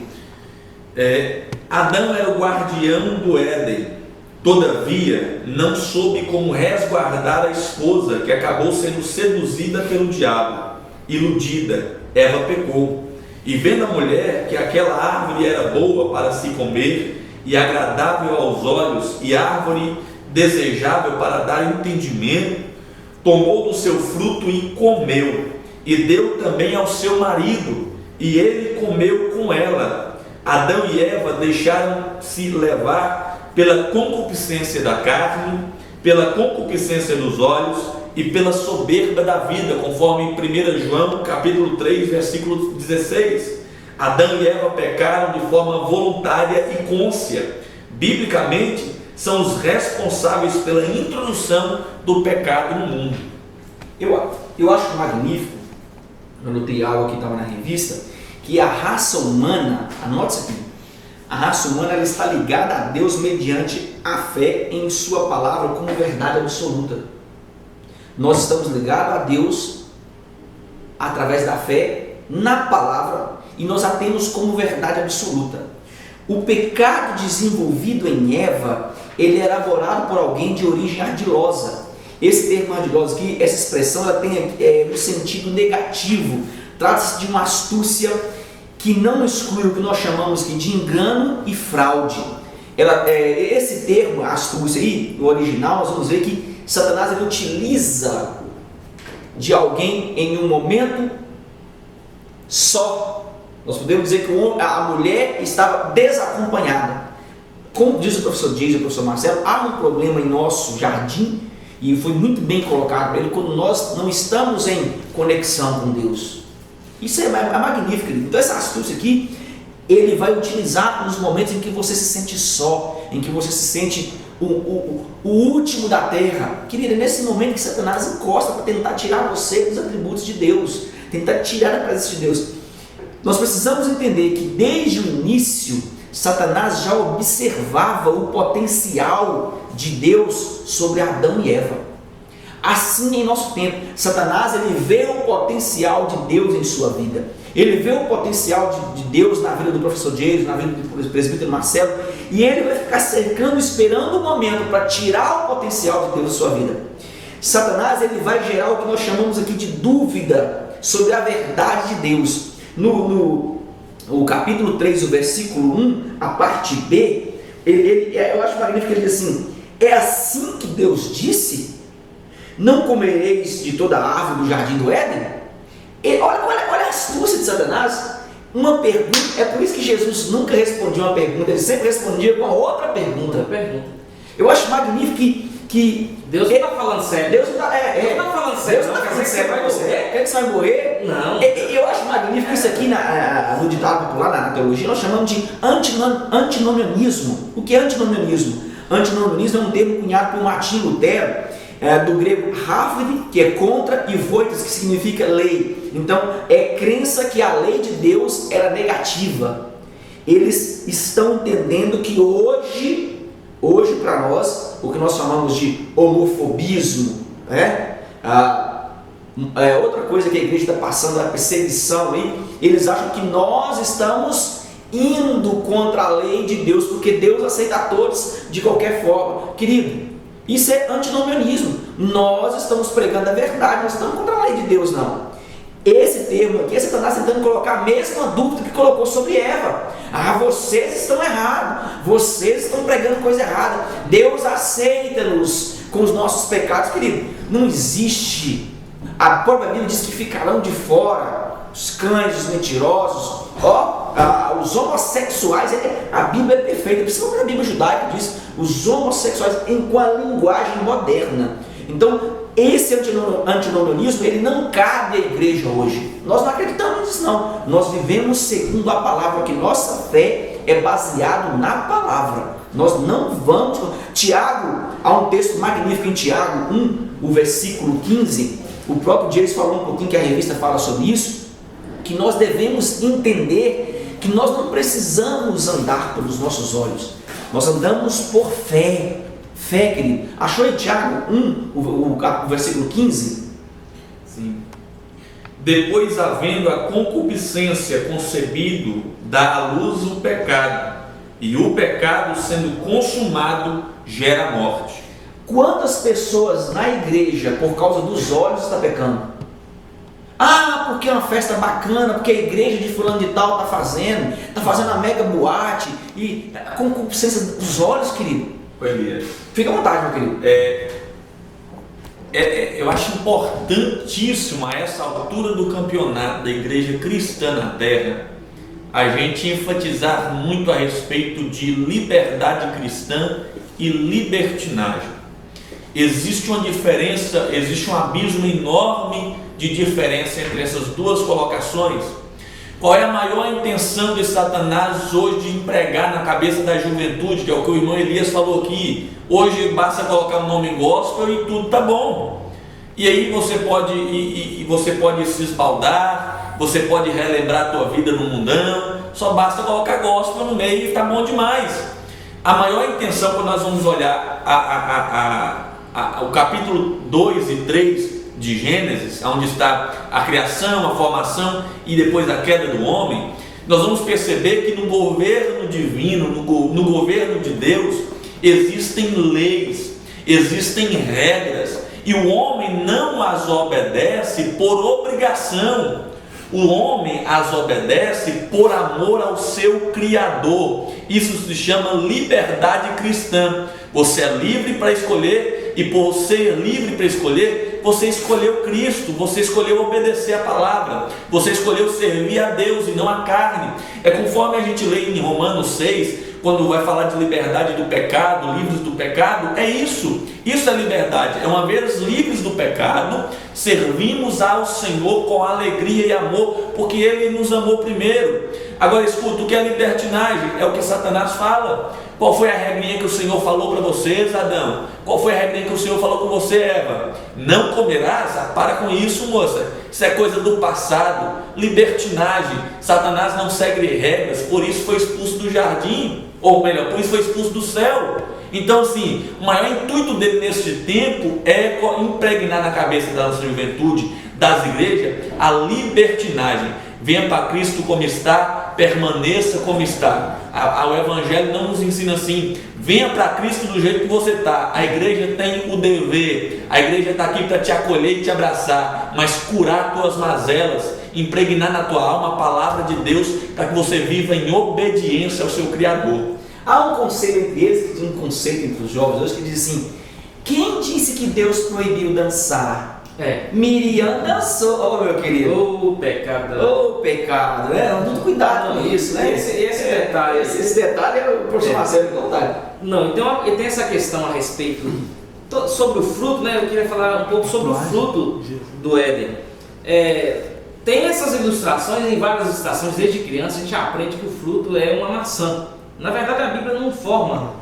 Adão era o guardião do Éden. Todavia, não soube como resguardar a esposa, que acabou sendo seduzida pelo diabo. Iludida, Eva pecou. E vendo a mulher que aquela árvore era boa para se comer, e agradável aos olhos, e árvore desejável para dar entendimento, tomou do seu fruto e comeu, e deu também ao seu marido, e ele comeu com ela. Adão e Eva deixaram-se levar pela concupiscência da carne, pela concupiscência dos olhos e pela soberba da vida, conforme em 1 João capítulo 3, versículo 16. Adão e Eva pecaram de forma voluntária e cônscia. Biblicamente, são os responsáveis pela introdução do pecado no mundo. Eu acho magnífico, eu anotei algo que estava na revista, que a raça humana, anote isso aqui, a raça humana ela está ligada a Deus mediante a fé em sua palavra como verdade absoluta. Nós estamos ligados a Deus através da fé na palavra e nós a temos como verdade absoluta. O pecado desenvolvido em Eva, ele era elaborado por alguém de origem ardilosa. Esse termo ardilosa aqui, essa expressão, ela tem um sentido negativo. Trata-se de uma astúcia que não exclui o que nós chamamos de engano e fraude. Esse termo, astúcia aí, no original, nós vamos ver que Satanás ele utiliza de alguém em um momento só. Nós podemos dizer que a mulher estava desacompanhada. Como diz o professor Dias e o professor Marcelo, há um problema em nosso jardim, e foi muito bem colocado para ele, quando nós não estamos em conexão com Deus. Isso é magnífico. Então essa astúcia aqui, ele vai utilizar nos momentos em que você se sente só, em que você se sente o último da terra. Querida, nesse momento que Satanás encosta para tentar tirar você dos atributos de Deus, tentar tirar a presença de Deus. Nós precisamos entender que desde o início, Satanás já observava o potencial de Deus sobre Adão e Eva. Assim, em nosso tempo, Satanás ele vê o potencial de Deus em sua vida. Ele vê o potencial de Deus na vida do professor James, na vida do presbítero Marcelo, e ele vai ficar cercando, esperando o momento para tirar o potencial de Deus da sua vida. Satanás ele vai gerar o que nós chamamos aqui de dúvida sobre a verdade de Deus. No capítulo 3, o versículo 1, a parte B, eu acho magnífico que ele diz assim: é assim que Deus disse? Não comereis de toda a árvore do jardim do Éden? Olha a astúcia de Satanás. Uma pergunta, é por isso que Jesus nunca respondia uma pergunta, ele sempre respondia com a outra pergunta. Eu acho magnífico que Deus não está falando sério. Deus não está falando sério. Deus não está falando sério para você. Quer que você vai morrer? Não. Eu acho magnífico isso aqui no ditado popular, na teologia, nós chamamos de antinomianismo. O que é antinomianismo? Antinomianismo é um termo cunhado por Martim Lutero, do grego "havre", que é contra, e "voites", que significa lei. Então, é crença que a lei de Deus era negativa. Eles estão entendendo que hoje para nós, o que nós chamamos de homofobismo, outra coisa que a igreja está passando, a perseguição aí, eles acham que nós estamos indo contra a lei de Deus, porque Deus aceita a todos de qualquer forma. Querido, isso é antinomianismo. Nós estamos pregando a verdade, nós estamos contra a lei de Deus, não. Esse termo aqui é Satanás tentando colocar a mesma dúvida que colocou sobre Eva. Vocês estão errados, vocês estão pregando coisa errada, Deus aceita-nos com os nossos pecados. Querido, não existe. A própria Bíblia diz que ficarão de fora os cães, os mentirosos, os homossexuais. A Bíblia é perfeita, principalmente a Bíblia judaica diz os homossexuais com a linguagem moderna. Então, esse antinomianismo, ele não cabe à igreja hoje. Nós não acreditamos nisso, não. Nós vivemos segundo a palavra, que nossa fé é baseada na palavra. Nós não vamos... Tiago, há um texto magnífico em Tiago 1, o versículo 15. O próprio James falou um pouquinho, que a revista fala sobre isso, que nós devemos entender que nós não precisamos andar pelos nossos olhos. Nós andamos por fé. Fé, querido. Achou em Tiago 1, o versículo 15? Sim. Depois, havendo a concupiscência concebido, dá à luz o pecado, e o pecado, sendo consumado, gera morte. Quantas pessoas na igreja, por causa dos olhos, está pecando? Porque é uma festa bacana, porque a igreja de fulano de tal está fazendo a mega boate, e a concupiscência dos olhos, querido. Fica à vontade, meu querido. Eu acho importantíssimo, a essa altura do campeonato da igreja cristã na terra, a gente enfatizar muito a respeito de liberdade cristã e libertinagem. Existe uma diferença, existe um abismo enorme de diferença entre essas duas colocações. Qual é a maior intenção de Satanás hoje de empregar na cabeça da juventude, que é o que o irmão Elias falou aqui? Hoje basta colocar um nome gospel e tudo tá bom. E aí você pode se esbaldar, você pode relembrar a tua vida no mundão, só basta colocar gospel no meio e tá bom demais. A maior intenção, quando nós vamos olhar o capítulo 2 e 3 de Gênesis, onde está a criação, a formação e depois a queda do homem, nós vamos perceber que no governo divino, no governo de Deus, existem leis, existem regras, e o homem não as obedece por obrigação. O homem as obedece por amor ao seu Criador. Isso se chama liberdade cristã. Você é livre para escolher, e por ser livre para escolher, você escolheu Cristo, você escolheu obedecer a palavra, você escolheu servir a Deus e não a carne. É conforme a gente lê em Romanos 6, quando vai falar de liberdade do pecado, livres do pecado, é isso é liberdade. É uma vez livres do pecado, servimos ao Senhor com alegria e amor, porque Ele nos amou primeiro. Agora escuta, o que é libertinagem? É o que Satanás fala. Qual foi a regrinha que o Senhor falou para vocês, Adão? Qual foi a regrinha que o Senhor falou com você, Eva? Não comerás? Para com isso, moça. Isso é coisa do passado. Libertinagem. Satanás não segue regras, por isso foi expulso do jardim. Ou melhor, por isso foi expulso do céu. Então, assim, o maior intuito dele neste tempo é impregnar na cabeça da nossa juventude, das igrejas, a libertinagem. Venha para Cristo como está, permaneça como está. O Evangelho não nos ensina assim. Venha para Cristo do jeito que você está. A igreja tem o dever, a igreja está aqui para te acolher e te abraçar, mas curar tuas mazelas, impregnar na tua alma a palavra de Deus, para que você viva em obediência ao seu Criador. Há um conselho entre eles, um conceito entre os jovens hoje, que diz assim: quem disse que Deus proibiu dançar? Miriam dançou, meu querido. O pecado. O pecado, muito cuidado com isso, né? Esse detalhe. Esse detalhe é o professor Marcelo que contar. Não, então tem essa questão a respeito sobre o fruto, né? Eu queria falar um pouco sobre o fruto do Éden. Tem essas ilustrações em várias ilustrações, desde criança a gente aprende que o fruto é uma maçã. Na verdade, a Bíblia não forma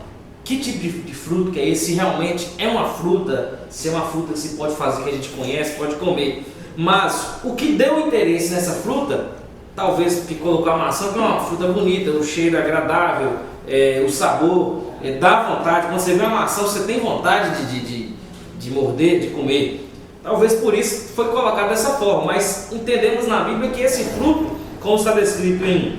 que tipo de fruto que é esse, se realmente é uma fruta, se é uma fruta que se pode fazer, que a gente conhece, pode comer. Mas o que deu interesse nessa fruta, talvez porque colocou a maçã, que é uma fruta bonita, o cheiro é agradável, o sabor dá vontade. Quando você vê uma maçã, você tem vontade de morder, de comer. Talvez por isso foi colocado dessa forma, mas entendemos na Bíblia que esse fruto, como está descrito em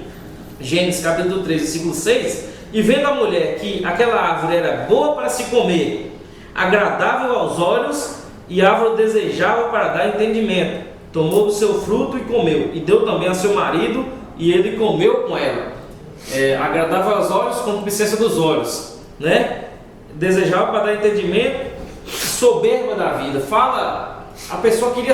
Gênesis capítulo 3, versículo 6, e vendo a mulher que aquela árvore era boa para se comer, agradável aos olhos e árvore desejável para dar entendimento, tomou do seu fruto e comeu, e deu também a seu marido, e ele comeu com ela. Agradável aos olhos, concupiscência dos olhos, né? Desejável para dar entendimento, soberba da vida. Fala, a pessoa queria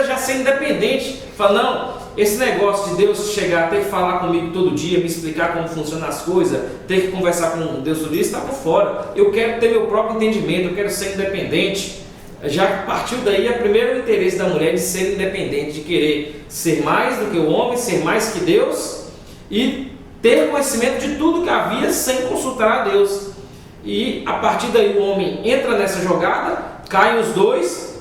já ser independente. Fala, não, esse negócio de Deus chegar, ter que falar comigo todo dia, me explicar como funcionam as coisas, ter que conversar com Deus sobre isso, está por fora. Eu quero ter meu próprio entendimento, eu quero ser independente. Já partiu daí o primeiro interesse da mulher de ser independente, de querer ser mais do que o homem, ser mais que Deus e ter conhecimento de tudo que havia sem consultar a Deus. E a partir daí o homem entra nessa jogada, caem os dois,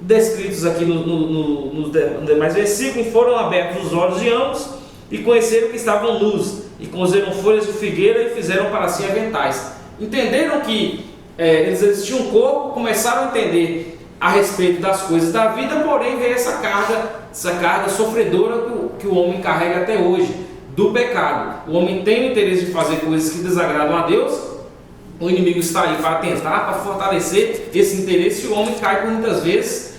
descritos aqui nos demais versículos, e foram abertos os olhos de ambos e conheceram que estavam nus, e cozeram folhas de figueira e fizeram para si aventais. Entenderam que eles existiam um corpo, começaram a entender a respeito das coisas da vida, porém veio essa carga sofredora que o homem carrega até hoje, do pecado. O homem tem o interesse de fazer coisas que desagradam a Deus, o inimigo está aí para tentar, para fortalecer esse interesse, e o homem cai por muitas vezes.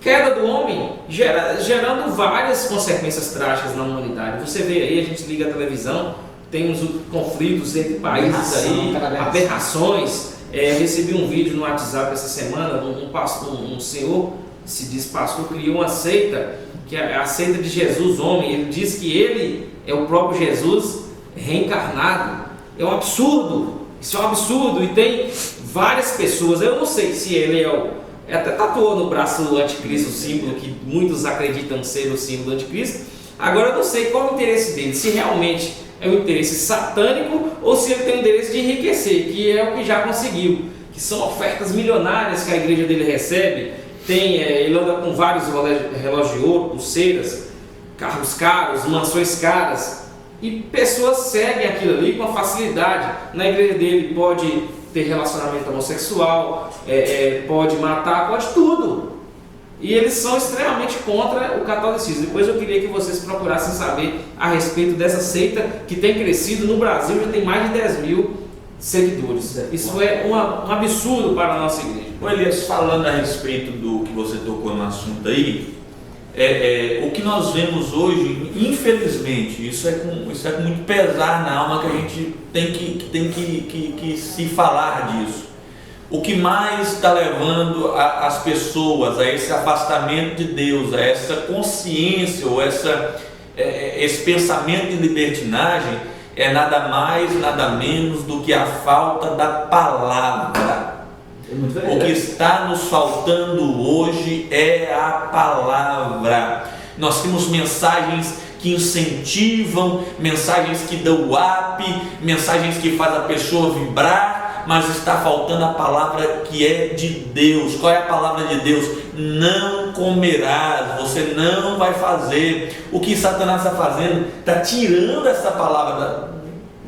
Queda do homem gerando várias consequências trágicas na humanidade. Você vê aí, a gente liga a televisão, tem uns conflitos entre países aí, aberrações. Recebi um vídeo no WhatsApp essa semana, um senhor, se diz pastor, criou uma seita, que é a seita de Jesus homem. Ele diz que ele é o próprio Jesus reencarnado. É um absurdo, isso é um absurdo, e tem várias pessoas, eu não sei se ele até tatuou no braço do anticristo, o símbolo que muitos acreditam ser o símbolo do anticristo. Agora eu não sei qual é o interesse dele, se realmente é um interesse satânico ou se ele tem o interesse de enriquecer, que é o que já conseguiu, que são ofertas milionárias que a igreja dele recebe. Ele anda com vários relógios de ouro, pulseiras, carros caros, mansões caras, e pessoas seguem aquilo ali com facilidade. Na igreja dele pode ter relacionamento homossexual, pode matar, pode tudo. E eles são extremamente contra o catolicismo. Depois eu queria que vocês procurassem saber a respeito dessa seita que tem crescido no Brasil, já tem mais de 10 mil seguidores. Isso é um absurdo para a nossa igreja. O Elias, falando a respeito do que você tocou no assunto aí, o que nós vemos hoje, infelizmente, isso é com muito pesar na alma que a gente tem que se falar disso. O que mais está levando as pessoas a esse afastamento de Deus, a essa consciência ou esse pensamento de libertinagem, é nada mais, nada menos do que a falta da palavra. O que está nos faltando hoje é a palavra. Nós temos mensagens que incentivam, mensagens que dão up, mensagens que fazem a pessoa vibrar, mas está faltando a palavra que é de Deus. Qual é a palavra de Deus? Não comerás, você não vai fazer. O que Satanás está fazendo? Está tirando essa palavra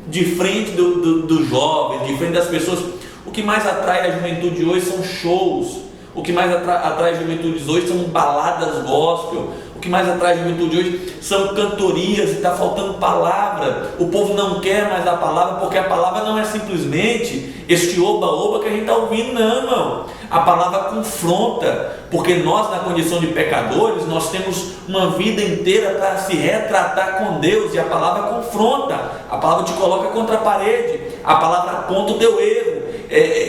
de frente dos jovens, de frente das pessoas. O que mais atrai a juventude hoje são shows. O que mais atrai a juventude hoje são baladas gospel. O que mais atrai a juventude hoje são cantorias, e está faltando palavra. O povo não quer mais a palavra, porque a palavra não é simplesmente este oba-oba que a gente está ouvindo, não, irmão. A palavra confronta, porque nós, na condição de pecadores, nós temos uma vida inteira para se retratar com Deus, e a palavra confronta, a palavra te coloca contra a parede, a palavra aponta o teu erro.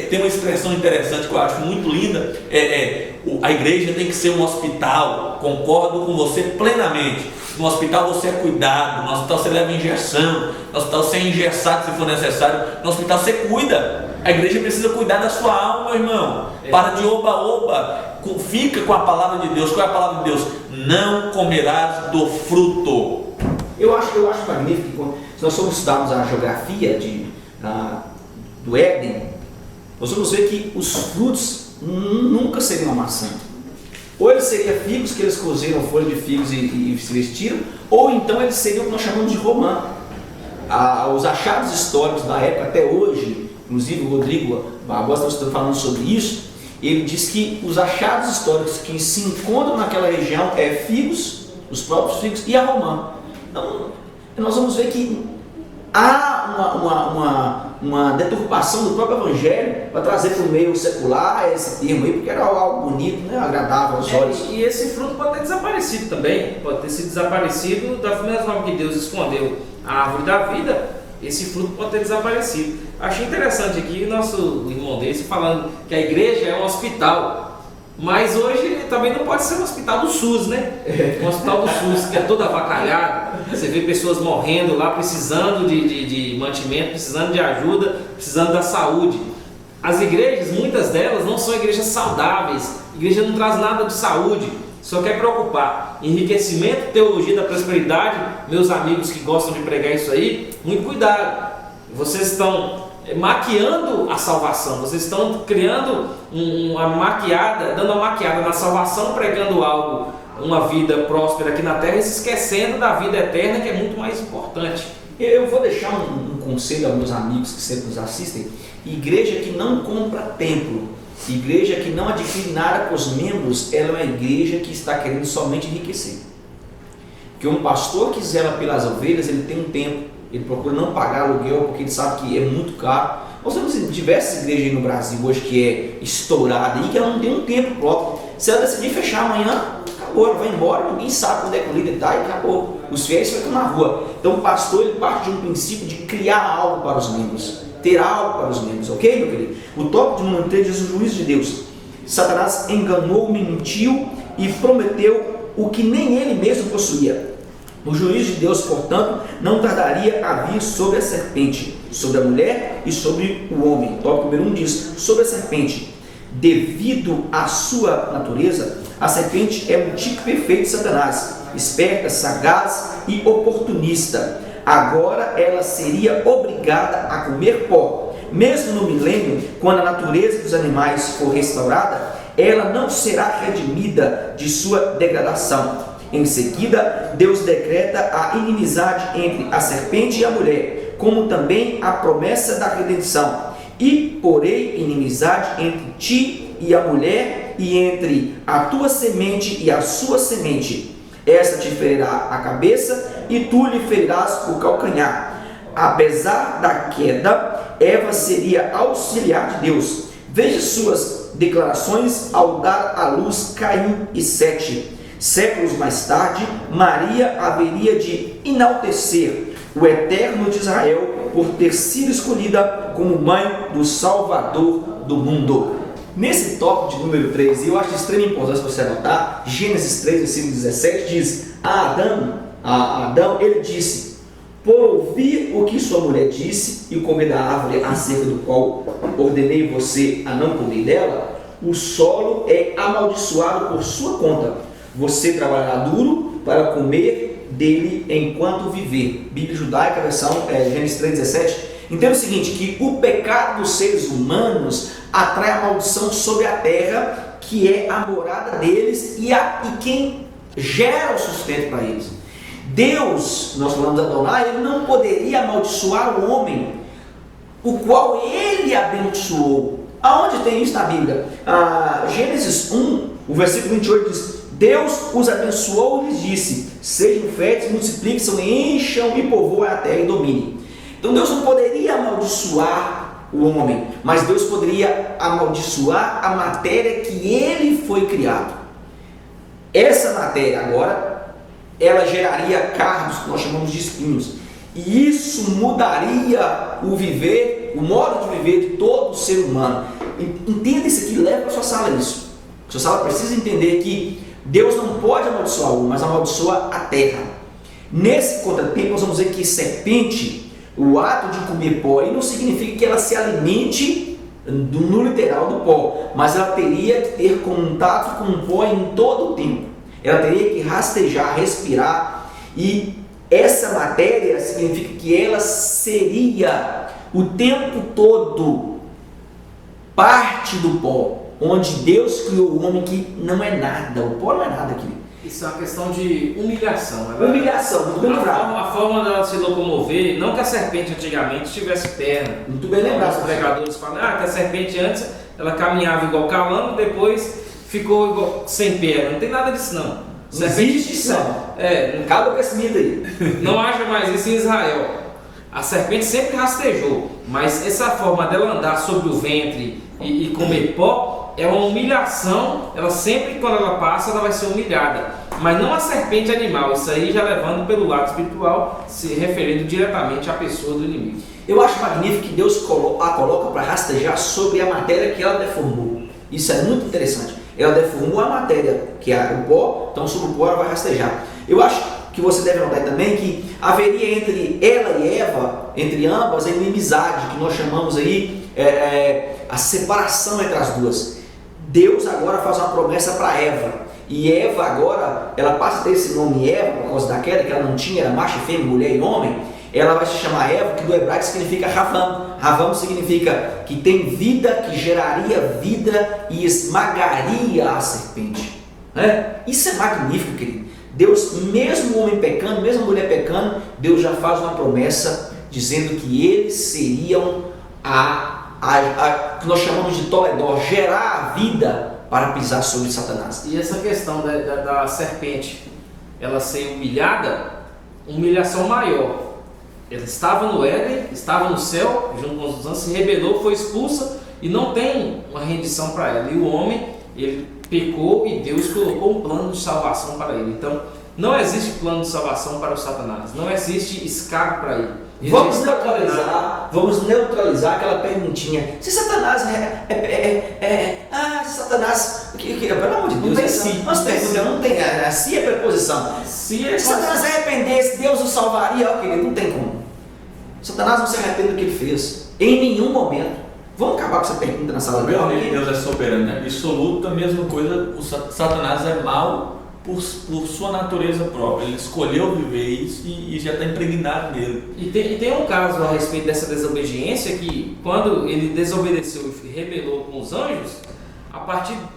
Tem uma expressão interessante que eu acho muito linda, a igreja tem que ser um hospital. Concordo com você plenamente. No hospital você é cuidado, no hospital você leva injeção, no hospital você é engessado se for necessário, no hospital você cuida. A igreja precisa cuidar da sua alma, meu irmão. Para de oba-oba, fica com a palavra de Deus. Qual é a palavra de Deus? Não comerás do fruto. Eu acho magnífico que, se nós formos estudarmos a geografia do Éden, nós vamos ver que os frutos nunca seriam a maçã. Ou eles seriam figos, que eles cozeram folha de figos e se vestiram, ou então eles seriam o que nós chamamos de romã. Os achados históricos da época até hoje, inclusive o Rodrigo Barbosa está falando sobre isso, ele diz que os achados históricos que se encontram naquela região é figos, os próprios figos e a romã. Então, nós vamos ver que há uma deturpação do próprio Evangelho para trazer para o meio secular esse termo aí, porque era algo bonito, né? Agradável aos olhos. E esse fruto pode ter desaparecido também, pode ter sido desaparecido da mesma forma que Deus escondeu a árvore da vida, esse fruto pode ter desaparecido. Achei interessante aqui o nosso irmão desse falando que a igreja é um hospital, mas hoje também não pode ser um hospital do SUS, né? Um hospital do SUS que é todo avacalhado, você vê pessoas morrendo lá, precisando de mantimento, precisando de ajuda, precisando da saúde. As igrejas, muitas delas, não são igrejas saudáveis, a igreja não traz nada de saúde, só quer preocupar. Enriquecimento, teologia da prosperidade, meus amigos que gostam de pregar isso aí, muito cuidado. Vocês estão maquiando a salvação, vocês estão criando uma maquiada, dando uma maquiada na salvação, pregando algo, uma vida próspera aqui na terra e se esquecendo da vida eterna, que é muito mais importante. Eu vou deixar um conselho aos meus amigos que sempre nos assistem: igreja que não compra templo, igreja que não adquire nada com os membros, ela é uma igreja que está querendo somente enriquecer. Porque um pastor que zela pelas ovelhas, ele tem um tempo, ele procura não pagar aluguel porque ele sabe que é muito caro. Nós temos diversas igrejas aí no Brasil hoje que é estourada e que ela não tem um tempo próprio. Se ela decidir fechar amanhã, acabou, ela vai embora, ninguém sabe quando é que o líder está e acabou. Os fiéis ficam na rua. Então o pastor, ele parte de um princípio de criar algo para os membros, ter algo para os membros, ok, meu querido? O tópico de número 3 diz: o juízo de Deus. Satanás enganou, mentiu e prometeu o que nem ele mesmo possuía. O juízo de Deus, portanto, não tardaria a vir sobre a serpente, sobre a mulher e sobre o homem. Tópico número 1 diz: sobre a serpente. Devido à sua natureza, a serpente é um tipo perfeito de Satanás, esperta, sagaz e oportunista. Agora ela seria obrigada a comer pó. Mesmo no milênio, quando a natureza dos animais for restaurada, ela não será redimida de sua degradação. Em seguida, Deus decreta a inimizade entre a serpente e a mulher, como também a promessa da redenção. E porei inimizade entre ti e a mulher, e entre a tua semente e a sua semente. Esta te ferirá a cabeça, e tu lhe ferirás o calcanhar. Apesar da queda, Eva seria auxiliar de Deus. Veja suas declarações ao dar à luz Caim e Sete. Séculos mais tarde, Maria haveria de enaltecer o Eterno de Israel por ter sido escolhida como mãe do Salvador do mundo. Nesse tópico de número 3, eu acho de extrema importância você anotar, Gênesis 3, versículo 17, diz: a Adão, ele disse: por ouvir o que sua mulher disse e comer da árvore acerca do qual ordenei você a não comer dela, o solo é amaldiçoado por sua conta. Você trabalhará duro para comer dele enquanto viver. Bíblia Judaica, versão Gênesis 3,17. Entenda o seguinte, que o pecado dos seres humanos atrai a maldição sobre a terra, que é a morada deles e quem gera o sustento para eles. Deus, nós falamos de Adonai, ele não poderia amaldiçoar o homem, o qual ele abençoou. Aonde tem isso na Bíblia? Gênesis 1, o versículo 28 diz: Deus os abençoou e lhes disse: sejam férteis, multipliquem, encham e povoem a terra e dominem. Então Deus não poderia amaldiçoar o homem, mas Deus poderia amaldiçoar a matéria que ele foi criado. Essa matéria agora, ela geraria cardos, que nós chamamos de espinhos, e isso mudaria o viver, o modo de viver de todo ser humano. Entenda isso aqui, leva para a sua sala isso. A sua sala precisa entender que Deus não pode amaldiçoar o homem, mas amaldiçoa a terra. Nesse contratempo, nós vamos ver que serpente, o ato de comer pó, não significa que ela se alimente no literal do pó, mas ela teria que ter contato com o pó em todo o tempo. Ela teria que rastejar, respirar, e essa matéria significa que ela seria o tempo todo parte do pó, onde Deus criou o homem que não é nada. O pó não é nada, querido. Isso é uma questão de humilhação. Humilhação, muito bem lembrado. A forma dela se locomover, não que a serpente antigamente tivesse perna. Muito bem lembrado. Os pregadores falam que a serpente antes ela caminhava igual calango, depois ficou igual, sem perna. Não tem nada disso não. Não existe isso. Acaba com esse mito aí. Não acha mais isso em Israel. A serpente sempre rastejou, mas essa forma dela andar sobre o ventre e comer pó é uma humilhação. Ela sempre, quando ela passa, ela vai ser humilhada, mas não a serpente animal. Isso aí já levando pelo lado espiritual, se referindo diretamente à pessoa do inimigo. Eu acho magnífico que Deus a coloca para rastejar sobre a matéria que ela deformou. Isso é muito interessante. Ela deformou a matéria, que é o pó, então sobre o pó ela vai rastejar. Eu acho que você deve notar também que haveria entre ela e Eva, entre ambas, a inimizade, que nós chamamos aí a separação entre as duas. Deus agora faz uma promessa para Eva, e Eva agora, ela passa a ter esse nome Eva, por causa da queda, que ela não tinha, era macho e fêmea, mulher e homem. Ela vai se chamar Eva, que do hebraico significa Ravam. Ravam significa que tem vida, que geraria vida e esmagaria a serpente. Isso é magnífico, querido. Deus, mesmo o homem pecando, mesmo a mulher pecando, Deus já faz uma promessa dizendo que eles seriam que nós chamamos de Toledó, gerar a vida para pisar sobre Satanás. E essa questão da serpente, ela ser humilhada, humilhação maior. Ela estava no Éden, estava no céu, junto com os anjos, se rebelou, foi expulsa e não tem uma rendição para ela. E o homem, ele pecou e Deus colocou um plano de salvação para ele. Então, não existe plano de salvação para o Satanás, não existe escape para ele. Vamos neutralizar aquela perguntinha. Se Satanás Satanás, pelo amor de Deus, não tem, se é preposição. Se Satanás se arrependesse, Deus o salvaria, querido, não tem como. Satanás não se arrepende do que ele fez, em nenhum momento. Vamos acabar com essa pergunta na sala de aula. Deus é soberano, né? Absoluto, a mesma coisa. O Satanás é mau por sua natureza própria. Ele escolheu viver isso e já está impregnado nele. E tem um caso a respeito dessa desobediência, que quando ele desobedeceu e rebelou com os anjos,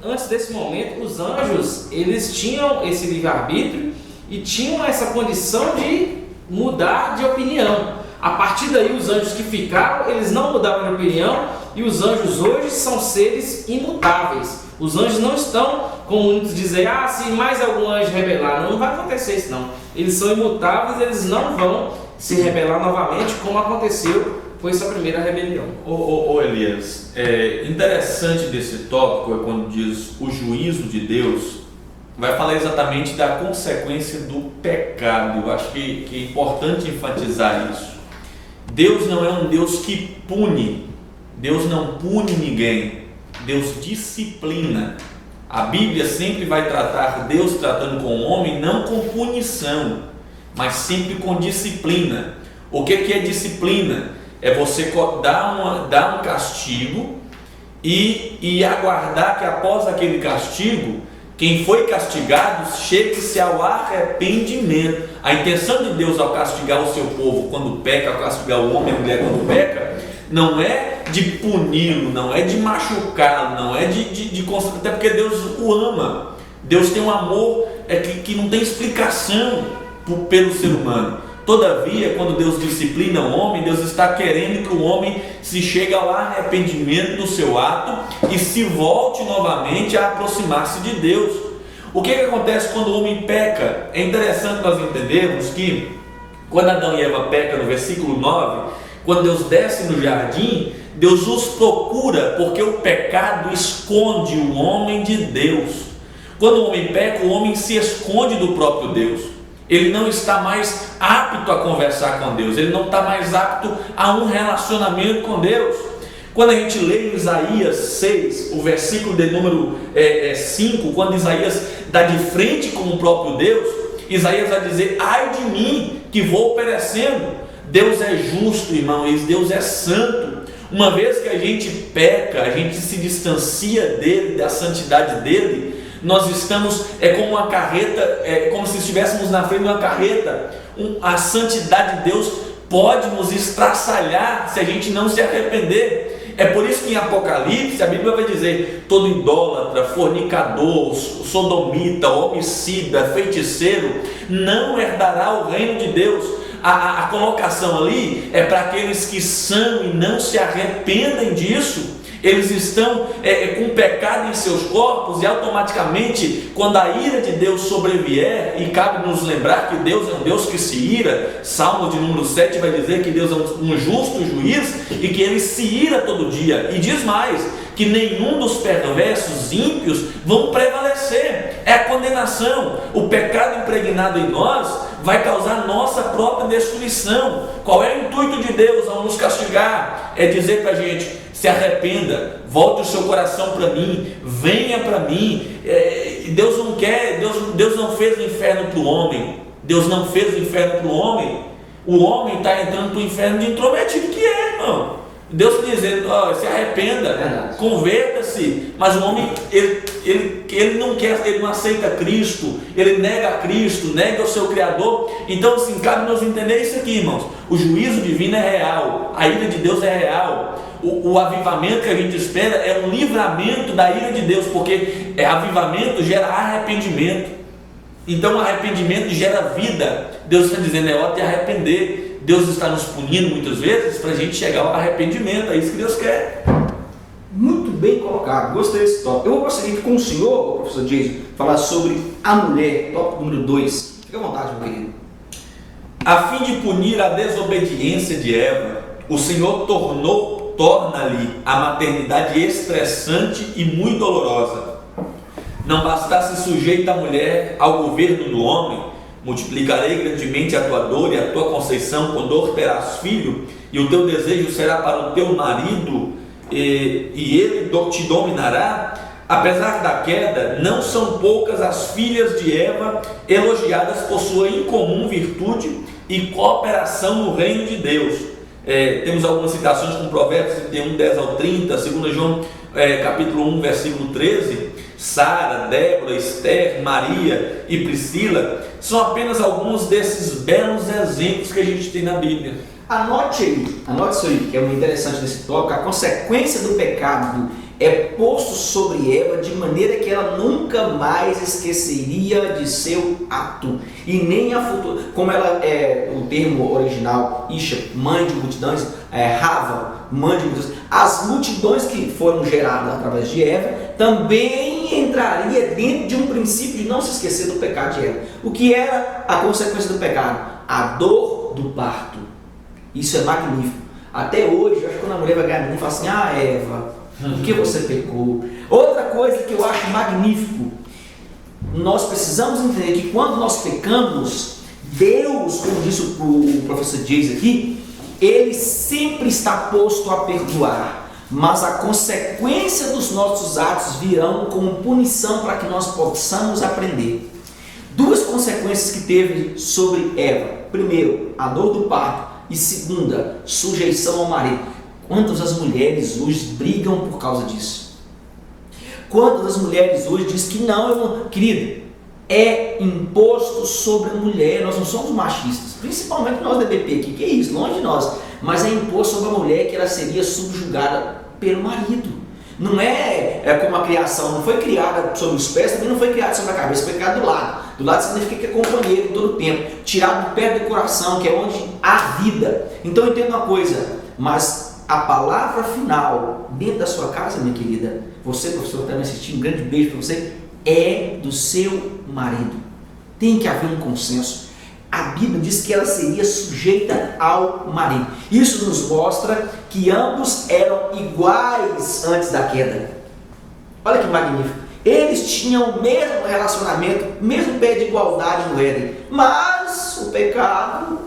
antes desse momento, os anjos, eles tinham esse livre-arbítrio e tinham essa condição de mudar de opinião. A partir daí, os anjos que ficaram, eles não mudaram de opinião, e os anjos hoje são seres imutáveis. Os anjos não estão, como muitos dizem, se mais algum anjo rebelar. Não vai acontecer isso não. Eles são imutáveis, eles não vão se rebelar novamente, como aconteceu com essa primeira rebelião. Elias, interessante desse tópico é quando diz o juízo de Deus, vai falar exatamente da consequência do pecado. Eu acho que é importante enfatizar isso. Deus não é um Deus que pune, Deus não pune ninguém, Deus disciplina. A Bíblia sempre vai tratar Deus tratando com o homem não com punição, mas sempre com disciplina. O que é disciplina? É você dar um castigo e aguardar que após aquele castigo, quem foi castigado chegue-se ao arrependimento. A intenção de Deus ao castigar o seu povo quando peca, ao castigar o homem e a mulher quando peca, não é de puni-lo, não é de machucá-lo, não é de construir, até porque Deus o ama. Deus tem um amor que não tem explicação pelo ser humano. Todavia, quando Deus disciplina o homem, Deus está querendo que o homem se chegue ao arrependimento do seu ato e se volte novamente a aproximar-se de Deus. O que acontece quando o homem peca? É interessante nós entendermos que quando Adão e Eva pecam, no versículo 9, quando Deus desce no jardim, Deus os procura, porque o pecado esconde o homem de Deus. Quando o homem peca, o homem se esconde do próprio Deus. Ele não está mais apto a conversar com Deus, ele não está mais apto a um relacionamento com Deus. Quando a gente lê em Isaías 6, o versículo de número 5, quando Isaías dá de frente com o próprio Deus, Isaías vai dizer: ai de mim, que vou perecendo. Deus é justo, irmãos, Deus é santo. Uma vez que a gente peca, a gente se distancia dele, da santidade dele, nós estamos, como uma carreta, como se estivéssemos na frente de uma carreta. A santidade de Deus pode nos estraçalhar se a gente não se arrepender. É por isso que em Apocalipse a Bíblia vai dizer: todo idólatra, fornicador, sodomita, homicida, feiticeiro não herdará o reino de Deus. A colocação ali é para aqueles que são e não se arrependem disso. Eles estão com pecado em seus corpos, e automaticamente, quando a ira de Deus sobrevier, e cabe nos lembrar que Deus é um Deus que se ira, Salmo de número 7 vai dizer que Deus é um justo juiz e que Ele se ira todo dia, e diz mais, que nenhum dos perversos ímpios vão prevalecer. É a condenação. O pecado impregnado em nós vai causar nossa própria destruição. Qual é o intuito de Deus ao nos castigar? É dizer para a gente: se arrependa, volte o seu coração para mim, venha para mim. Deus não quer, Deus não fez o inferno para o homem. Deus não fez o inferno para o homem. O homem está entrando para o inferno de intrometido que é, irmão. Deus está dizendo: se arrependa, converta-se. Mas o homem, ele não quer, ele não aceita Cristo, ele nega a Cristo, nega o seu Criador. Então, assim, cabe nos entender isso aqui, irmãos. O juízo divino é real, a ira de Deus é real. O avivamento que a gente espera é um livramento da ira de Deus, porque avivamento gera arrependimento. Então, arrependimento gera vida. Deus está dizendo: é hora de arrepender. Deus está nos punindo muitas vezes para a gente chegar ao arrependimento. É isso que Deus quer. Muito bem colocado, gostei desse tópico. Eu vou prosseguir com o senhor, professor Jason, falar sobre a mulher, tópico número 2. Fique à vontade, meu querido. A fim de punir a desobediência de Eva, o Senhor torna-lhe a maternidade estressante e muito dolorosa. Não bastasse sujeita a mulher ao governo do homem, multiplicarei grandemente a tua dor e a tua conceição, com dor terás filho, e o teu desejo será para o teu marido, e ele te dominará. Apesar da queda, não são poucas as filhas de Eva elogiadas por sua incomum virtude e cooperação no reino de Deus. Temos algumas citações com Provérbios 31, 10 ao 30, 2 João capítulo 1, versículo 13. Sara, Débora, Esther, Maria e Priscila são apenas alguns desses belos exemplos que a gente tem na Bíblia. Anote isso aí, que é muito interessante nesse tópico. A consequência do pecado é posto sobre Eva de maneira que ela nunca mais esqueceria de seu ato, e nem a futura, como ela o termo original, Isha, mãe de multidões, Rava, mãe de multidões, as multidões que foram geradas através de Eva também entraria dentro de um princípio de não se esquecer do pecado de Eva. O que era a consequência do pecado? A dor do parto. Isso é magnífico. Até hoje, eu acho que quando a mulher vai ganhar menino, fala assim: Eva, por que você pecou? Outra coisa que eu acho magnífico, nós precisamos entender que quando nós pecamos, Deus, como disse o professor Jason aqui, Ele sempre está posto a perdoar, mas a consequência dos nossos atos virão como punição para que nós possamos aprender. Duas consequências que teve sobre Eva: primeiro, a dor do parto, e segunda, sujeição ao marido. Quantas as mulheres hoje brigam por causa disso? Quantas as mulheres hoje dizem que não, querida, é imposto sobre a mulher. Nós não somos machistas, principalmente nós da EBP aqui, que é isso, longe de nós, mas é imposto sobre a mulher que ela seria subjugada pelo marido. Não é como a criação, não foi criada sobre os pés, também não foi criada sobre a cabeça, foi criada do lado. Do lado significa que é companheiro todo o tempo, tirado do pé do coração, que é onde há vida. Então entenda uma coisa, mas a palavra final dentro da sua casa, minha querida, você, professor, que está me assistindo, um grande beijo para você, é do seu marido. Tem que haver um consenso. A Bíblia diz que ela seria sujeita ao marido. Isso nos mostra que ambos eram iguais antes da queda. Olha que magnífico. Eles tinham o mesmo relacionamento, mesmo pé de igualdade no Éden. Mas o pecado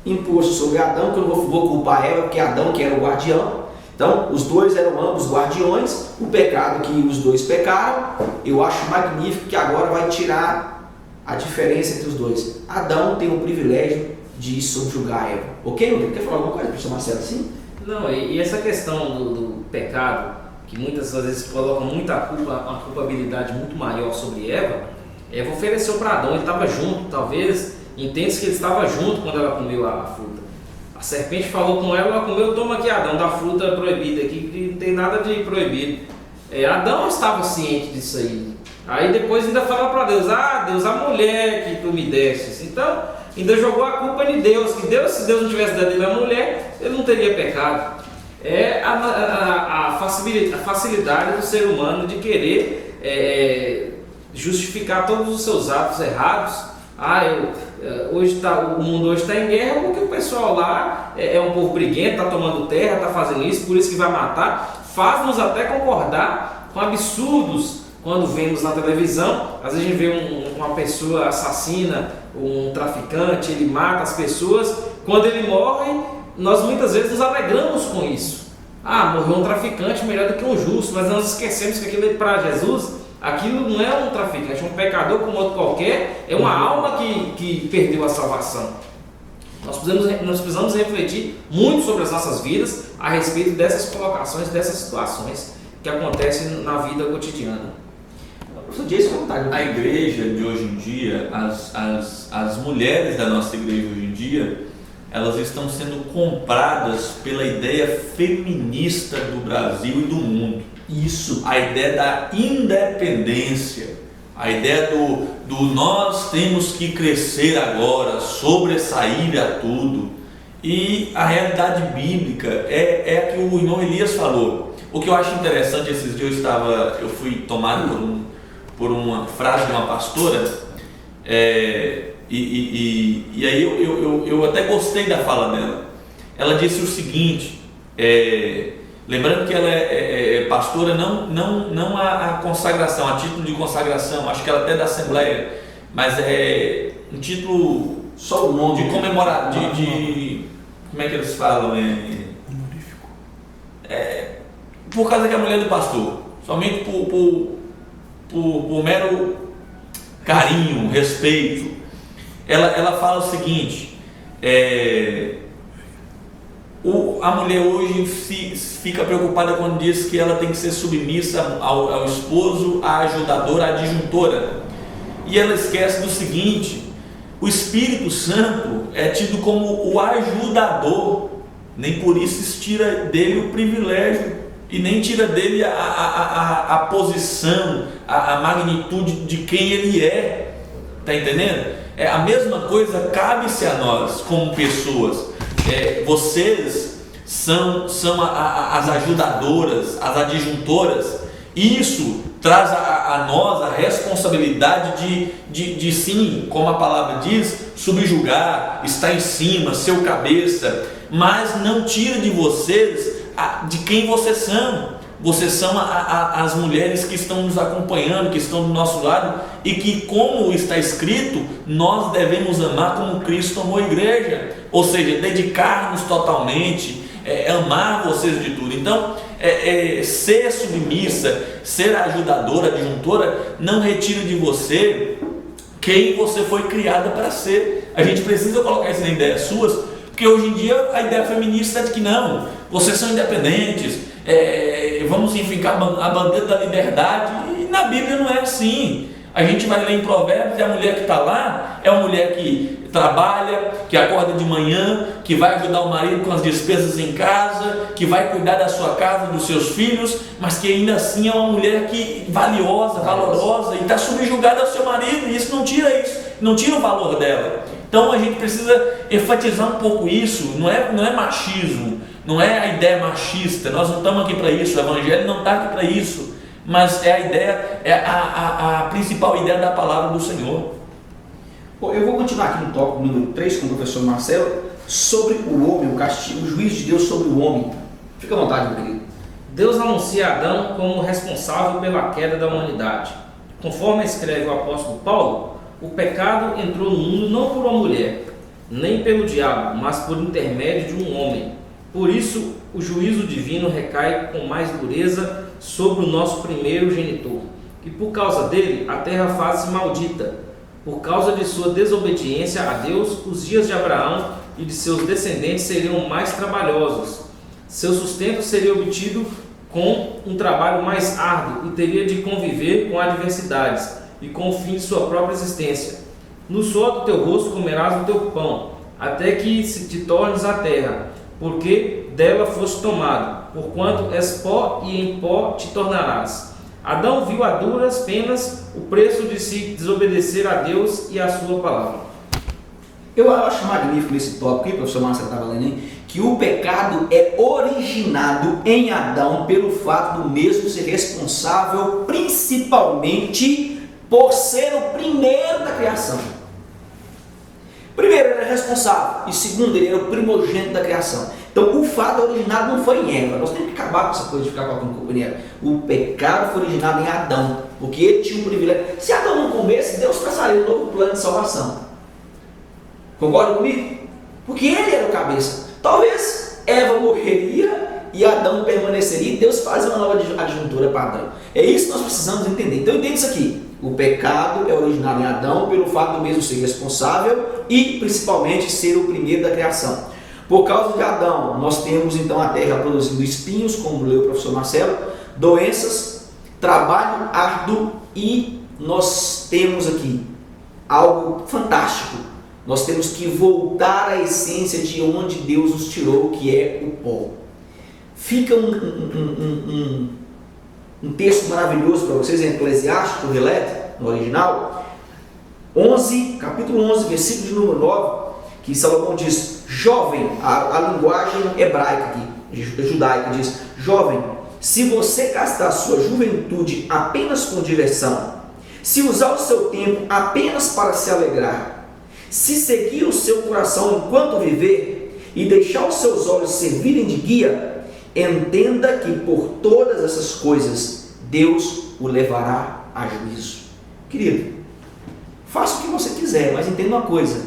imposto sobre Adão, que eu não vou culpar Eva, porque Adão que era o guardião. Então, os dois eram ambos guardiões. O pecado que os dois pecaram, eu acho magnífico que agora vai tirar a diferença entre os dois. Adão tem o privilégio de subjugar Eva. Ok, meu? Quer falar alguma coisa, professor Marcelo, assim? Não, e essa questão do pecado, que muitas vezes colocam muita culpa, uma culpabilidade muito maior sobre Eva. Eva ofereceu para Adão, ele estava junto, talvez entende-se que ele estava junto quando ela comeu a fruta. A serpente falou com ela, ela comeu, toma aqui, Adão, da fruta proibida aqui, que não tem nada de proibido. Adão estava ciente disso aí. Aí depois ainda fala para Deus, Deus, a mulher que tu me destes. Então, ainda jogou a culpa em Deus, que Deus, se Deus não tivesse dado ele a mulher, ele não teria pecado. É a facilidade do ser humano de querer justificar todos os seus atos errados. O mundo hoje está em guerra porque o pessoal lá é um povo briguento, está tomando terra, está fazendo isso, por isso que vai matar. Faz-nos até concordar com absurdos quando vemos na televisão. Às vezes a gente vê uma pessoa assassina, um traficante, ele mata as pessoas. Quando ele morre, nós muitas vezes nos alegramos com isso. Morreu um traficante melhor do que um justo, mas nós esquecemos que aquilo para Jesus, aquilo não é um traficante, é um pecador como outro qualquer, é uma alma que perdeu a salvação. Nós precisamos refletir muito sobre as nossas vidas a respeito dessas colocações, dessas situações que acontecem na vida cotidiana. A igreja de hoje em dia, as mulheres da nossa igreja hoje em dia, elas estão sendo compradas pela ideia feminista do Brasil e do mundo. Isso. A ideia da independência, a ideia do nós temos que crescer agora, sobressair a tudo. E a realidade bíblica é a que o irmão Elias falou. O que eu acho interessante, esses dias eu fui tomado por uma frase de uma pastora, e aí eu até gostei da fala dela. Ela disse o seguinte, lembrando que ela é pastora, não a consagração, a título de consagração, acho que ela até é da Assembleia, mas é um título só o nome de comemorar, como é que eles falam? Honorífico. Por causa que é a mulher do pastor, somente por mero carinho, respeito. Ela fala o seguinte, a mulher hoje fica preocupada quando diz que ela tem que ser submissa ao esposo, à ajudadora, à adjuntora. E ela esquece do seguinte: o Espírito Santo é tido como o ajudador, nem por isso se tira dele o privilégio e nem tira dele a posição, a magnitude de quem ele é. Está entendendo? A mesma coisa cabe-se a nós como pessoas. Vocês são as ajudadoras, as adjuntoras. Isso traz a nós a responsabilidade de sim, como a palavra diz, subjugar, estar em cima, ser o cabeça, mas não tira de vocês de quem vocês são. Vocês são as mulheres que estão nos acompanhando, que estão do nosso lado, e que, como está escrito, nós devemos amar como Cristo amou a igreja, ou seja, dedicar-nos totalmente, amar vocês de tudo. Então, ser submissa, ser ajudadora, adjuntora, não retira de você quem você foi criada para ser. A gente precisa colocar isso em ideias suas, porque hoje em dia a ideia feminista é de que não, vocês são independentes, vamos enfincar a bandeira da liberdade, e na Bíblia não é assim. A gente vai ler em Provérbios e a mulher que está lá é uma mulher que trabalha, que acorda de manhã, que vai ajudar o marido com as despesas em casa, que vai cuidar da sua casa, dos seus filhos, mas que ainda assim é uma mulher valiosa, valorosa, e está subjugada ao seu marido, e isso, não tira o valor dela. Então a gente precisa enfatizar um pouco isso. Não é machismo, não é a ideia machista, nós não estamos aqui para isso, o Evangelho não está aqui para isso, mas a principal ideia da palavra do Senhor. Eu vou continuar aqui no tópico número 3 com o professor Marcelo, sobre o homem, o castigo, o juízo de Deus sobre o homem. Fica à vontade, meu querido. Deus anuncia Adão como responsável pela queda da humanidade. Conforme escreve o apóstolo Paulo, o pecado entrou no mundo não por uma mulher, nem pelo diabo, mas por intermédio de um homem. Por isso, o juízo divino recai com mais dureza sobre o nosso primeiro genitor, e por causa dele a terra faz-se maldita. Por causa de sua desobediência a Deus, os dias de Abraão e de seus descendentes seriam mais trabalhosos. Seu sustento seria obtido com um trabalho mais árduo e teria de conviver com adversidades e com o fim de sua própria existência. No suor do teu rosto comerás o teu pão, até que se te tornes a terra, porque dela foste tomado, porquanto és pó e em pó te tornarás. Adão viu a duras penas o preço de se desobedecer a Deus e a sua palavra. Eu acho magnífico nesse tópico aí, professor Marcelo estava lendo aí, que o pecado é originado em Adão pelo fato do mesmo ser responsável principalmente por ser o primeiro da criação. Primeiro, ele é responsável, e segundo, ele era o primogênito da criação. Então, o fato originado não foi em Eva. Nós temos que acabar com essa coisa de ficar colocando culpa em Eva. O pecado foi originado em Adão, porque ele tinha um privilégio. Se Adão não comesse, Deus traçaria um novo plano de salvação. Concorda comigo? Porque ele era o cabeça. Talvez Eva morreria e Adão permaneceria e Deus faz uma nova adjuntura padrão. É isso que nós precisamos entender. Então, entenda isso aqui. O pecado é originado em Adão pelo fato do mesmo ser responsável e principalmente ser o primeiro da criação. Por causa de Adão, nós temos então a terra produzindo espinhos, como leu o professor Marcelo, doenças, trabalho árduo e nós temos aqui algo fantástico. Nós temos que voltar à essência de onde Deus nos tirou, que é o pó. Fica um texto maravilhoso para vocês em Eclesiastes, o Relete, no original, capítulo 11, versículo de número 9, que Salomão diz: jovem, a linguagem hebraica aqui, judaica, diz: jovem, se você gastar sua juventude apenas com diversão, se usar o seu tempo apenas para se alegrar, se seguir o seu coração enquanto viver e deixar os seus olhos servirem de guia, entenda que por todas essas coisas Deus o levará a juízo. Querido, faça o que você quiser, mas entenda uma coisa: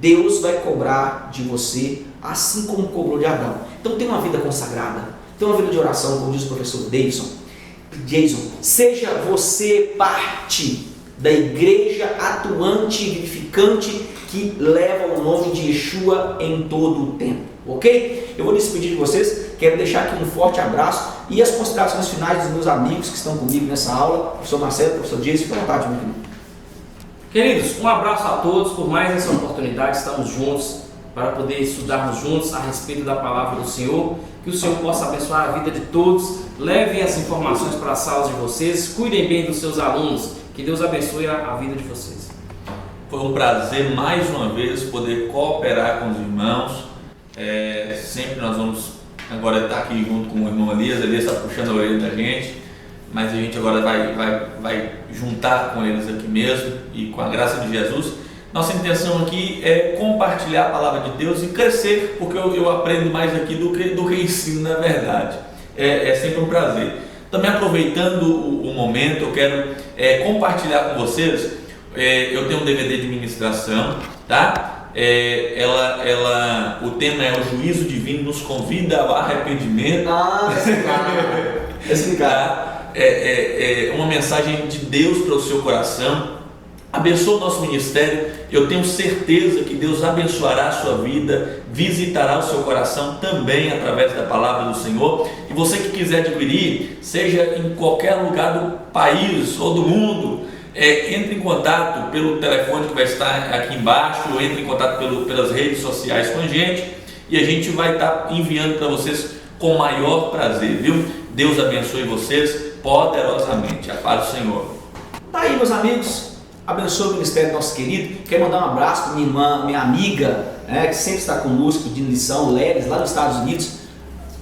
Deus vai cobrar de você assim como cobrou de Adão. Então tenha uma vida consagrada, tenha uma vida de oração, como diz o professor Jason. Seja você parte da igreja atuante e vivificante que leva o nome de Yeshua em todo o tempo, ok? Eu vou despedir de vocês, quero deixar aqui um forte abraço e as considerações finais dos meus amigos que estão comigo nessa aula, professor Marcelo, professor Jason, fica à vontade, meu querido. Queridos, um abraço a todos por mais essa oportunidade, estamos juntos para poder estudarmos juntos a respeito da palavra do Senhor, que o Senhor possa abençoar a vida de todos, levem as informações para as salas de vocês, cuidem bem dos seus alunos, que Deus abençoe a vida de vocês. Foi um prazer mais uma vez poder cooperar com os irmãos, sempre nós vamos agora estar aqui junto com o irmão Elias está puxando a orelha da gente, mas a gente agora vai juntar com eles aqui mesmo e com a graça de Jesus. Nossa intenção aqui é compartilhar a palavra de Deus e crescer, porque eu aprendo mais aqui do que ensino, na verdade. É sempre um prazer. Também aproveitando o momento, eu quero compartilhar com vocês, eu tenho um DVD de ministração, tá? O tema é o juízo divino nos convida ao arrependimento. Explicar. É uma mensagem de Deus para o seu coração. Abençoa o nosso ministério. Eu tenho certeza que Deus abençoará a sua vida, visitará o seu coração também através da palavra do Senhor. E você que quiser adquirir, seja em qualquer lugar do país ou do mundo, entre em contato pelo telefone que vai estar aqui embaixo, ou entre em contato pelas redes sociais com a gente, e a gente vai estar enviando para vocês com o maior prazer, viu? Deus abençoe vocês poderosamente. A paz do Senhor. Tá aí, meus amigos, abençoe o ministério do nosso querido. Quero mandar um abraço para minha irmã, minha amiga, que sempre está conosco de lição, Leris, lá nos Estados Unidos.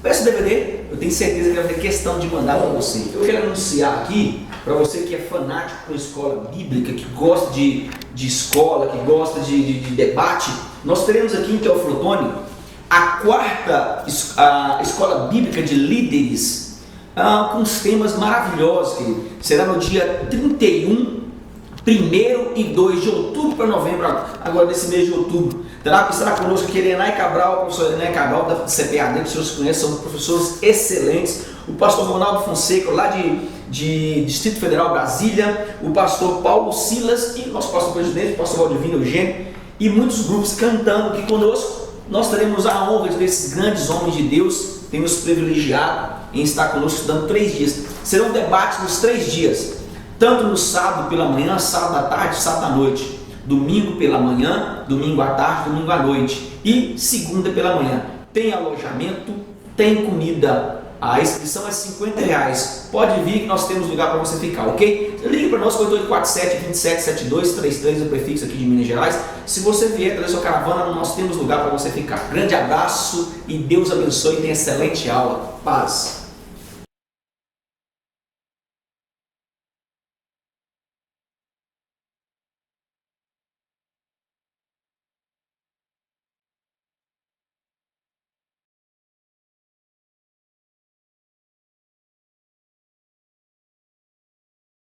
Peça o DVD, eu tenho certeza que ela vai ter questão de mandar para você. Eu quero anunciar aqui, para você que é fanático por escola bíblica, que gosta de escola, que gosta de debate, nós teremos aqui em Teófilo Otoni a 4ª escola bíblica de líderes, com os temas maravilhosos, querido. Será no dia 31, 1º e 2 de outubro para novembro, agora nesse mês de outubro. Estará conosco aqui Elenay Cabral, o professor Elenay Cabral da CPAD, que os senhores conhecem, são professores excelentes. O pastor Ronaldo Fonseca, lá de Distrito Federal, Brasília. O pastor Paulo Silas e nosso pastor presidente, o pastor Valdivino Eugênio. E muitos grupos cantando aqui conosco. Nós teremos a honra de ver esses grandes homens de Deus, temos privilegiado em estar conosco estudando 3 dias. Serão debates nos 3 dias, tanto no sábado pela manhã, sábado à tarde, sábado à noite. domingo pela manhã, domingo à tarde, domingo à noite e segunda pela manhã. Tem alojamento, tem comida. A inscrição é R$50. Pode vir que nós temos lugar para você ficar, ok? Ligue para nós, 8247-277233, o prefixo aqui de Minas Gerais. Se você vier trazer sua caravana, nós temos lugar para você ficar. Grande abraço e Deus abençoe e tenha excelente aula. Paz.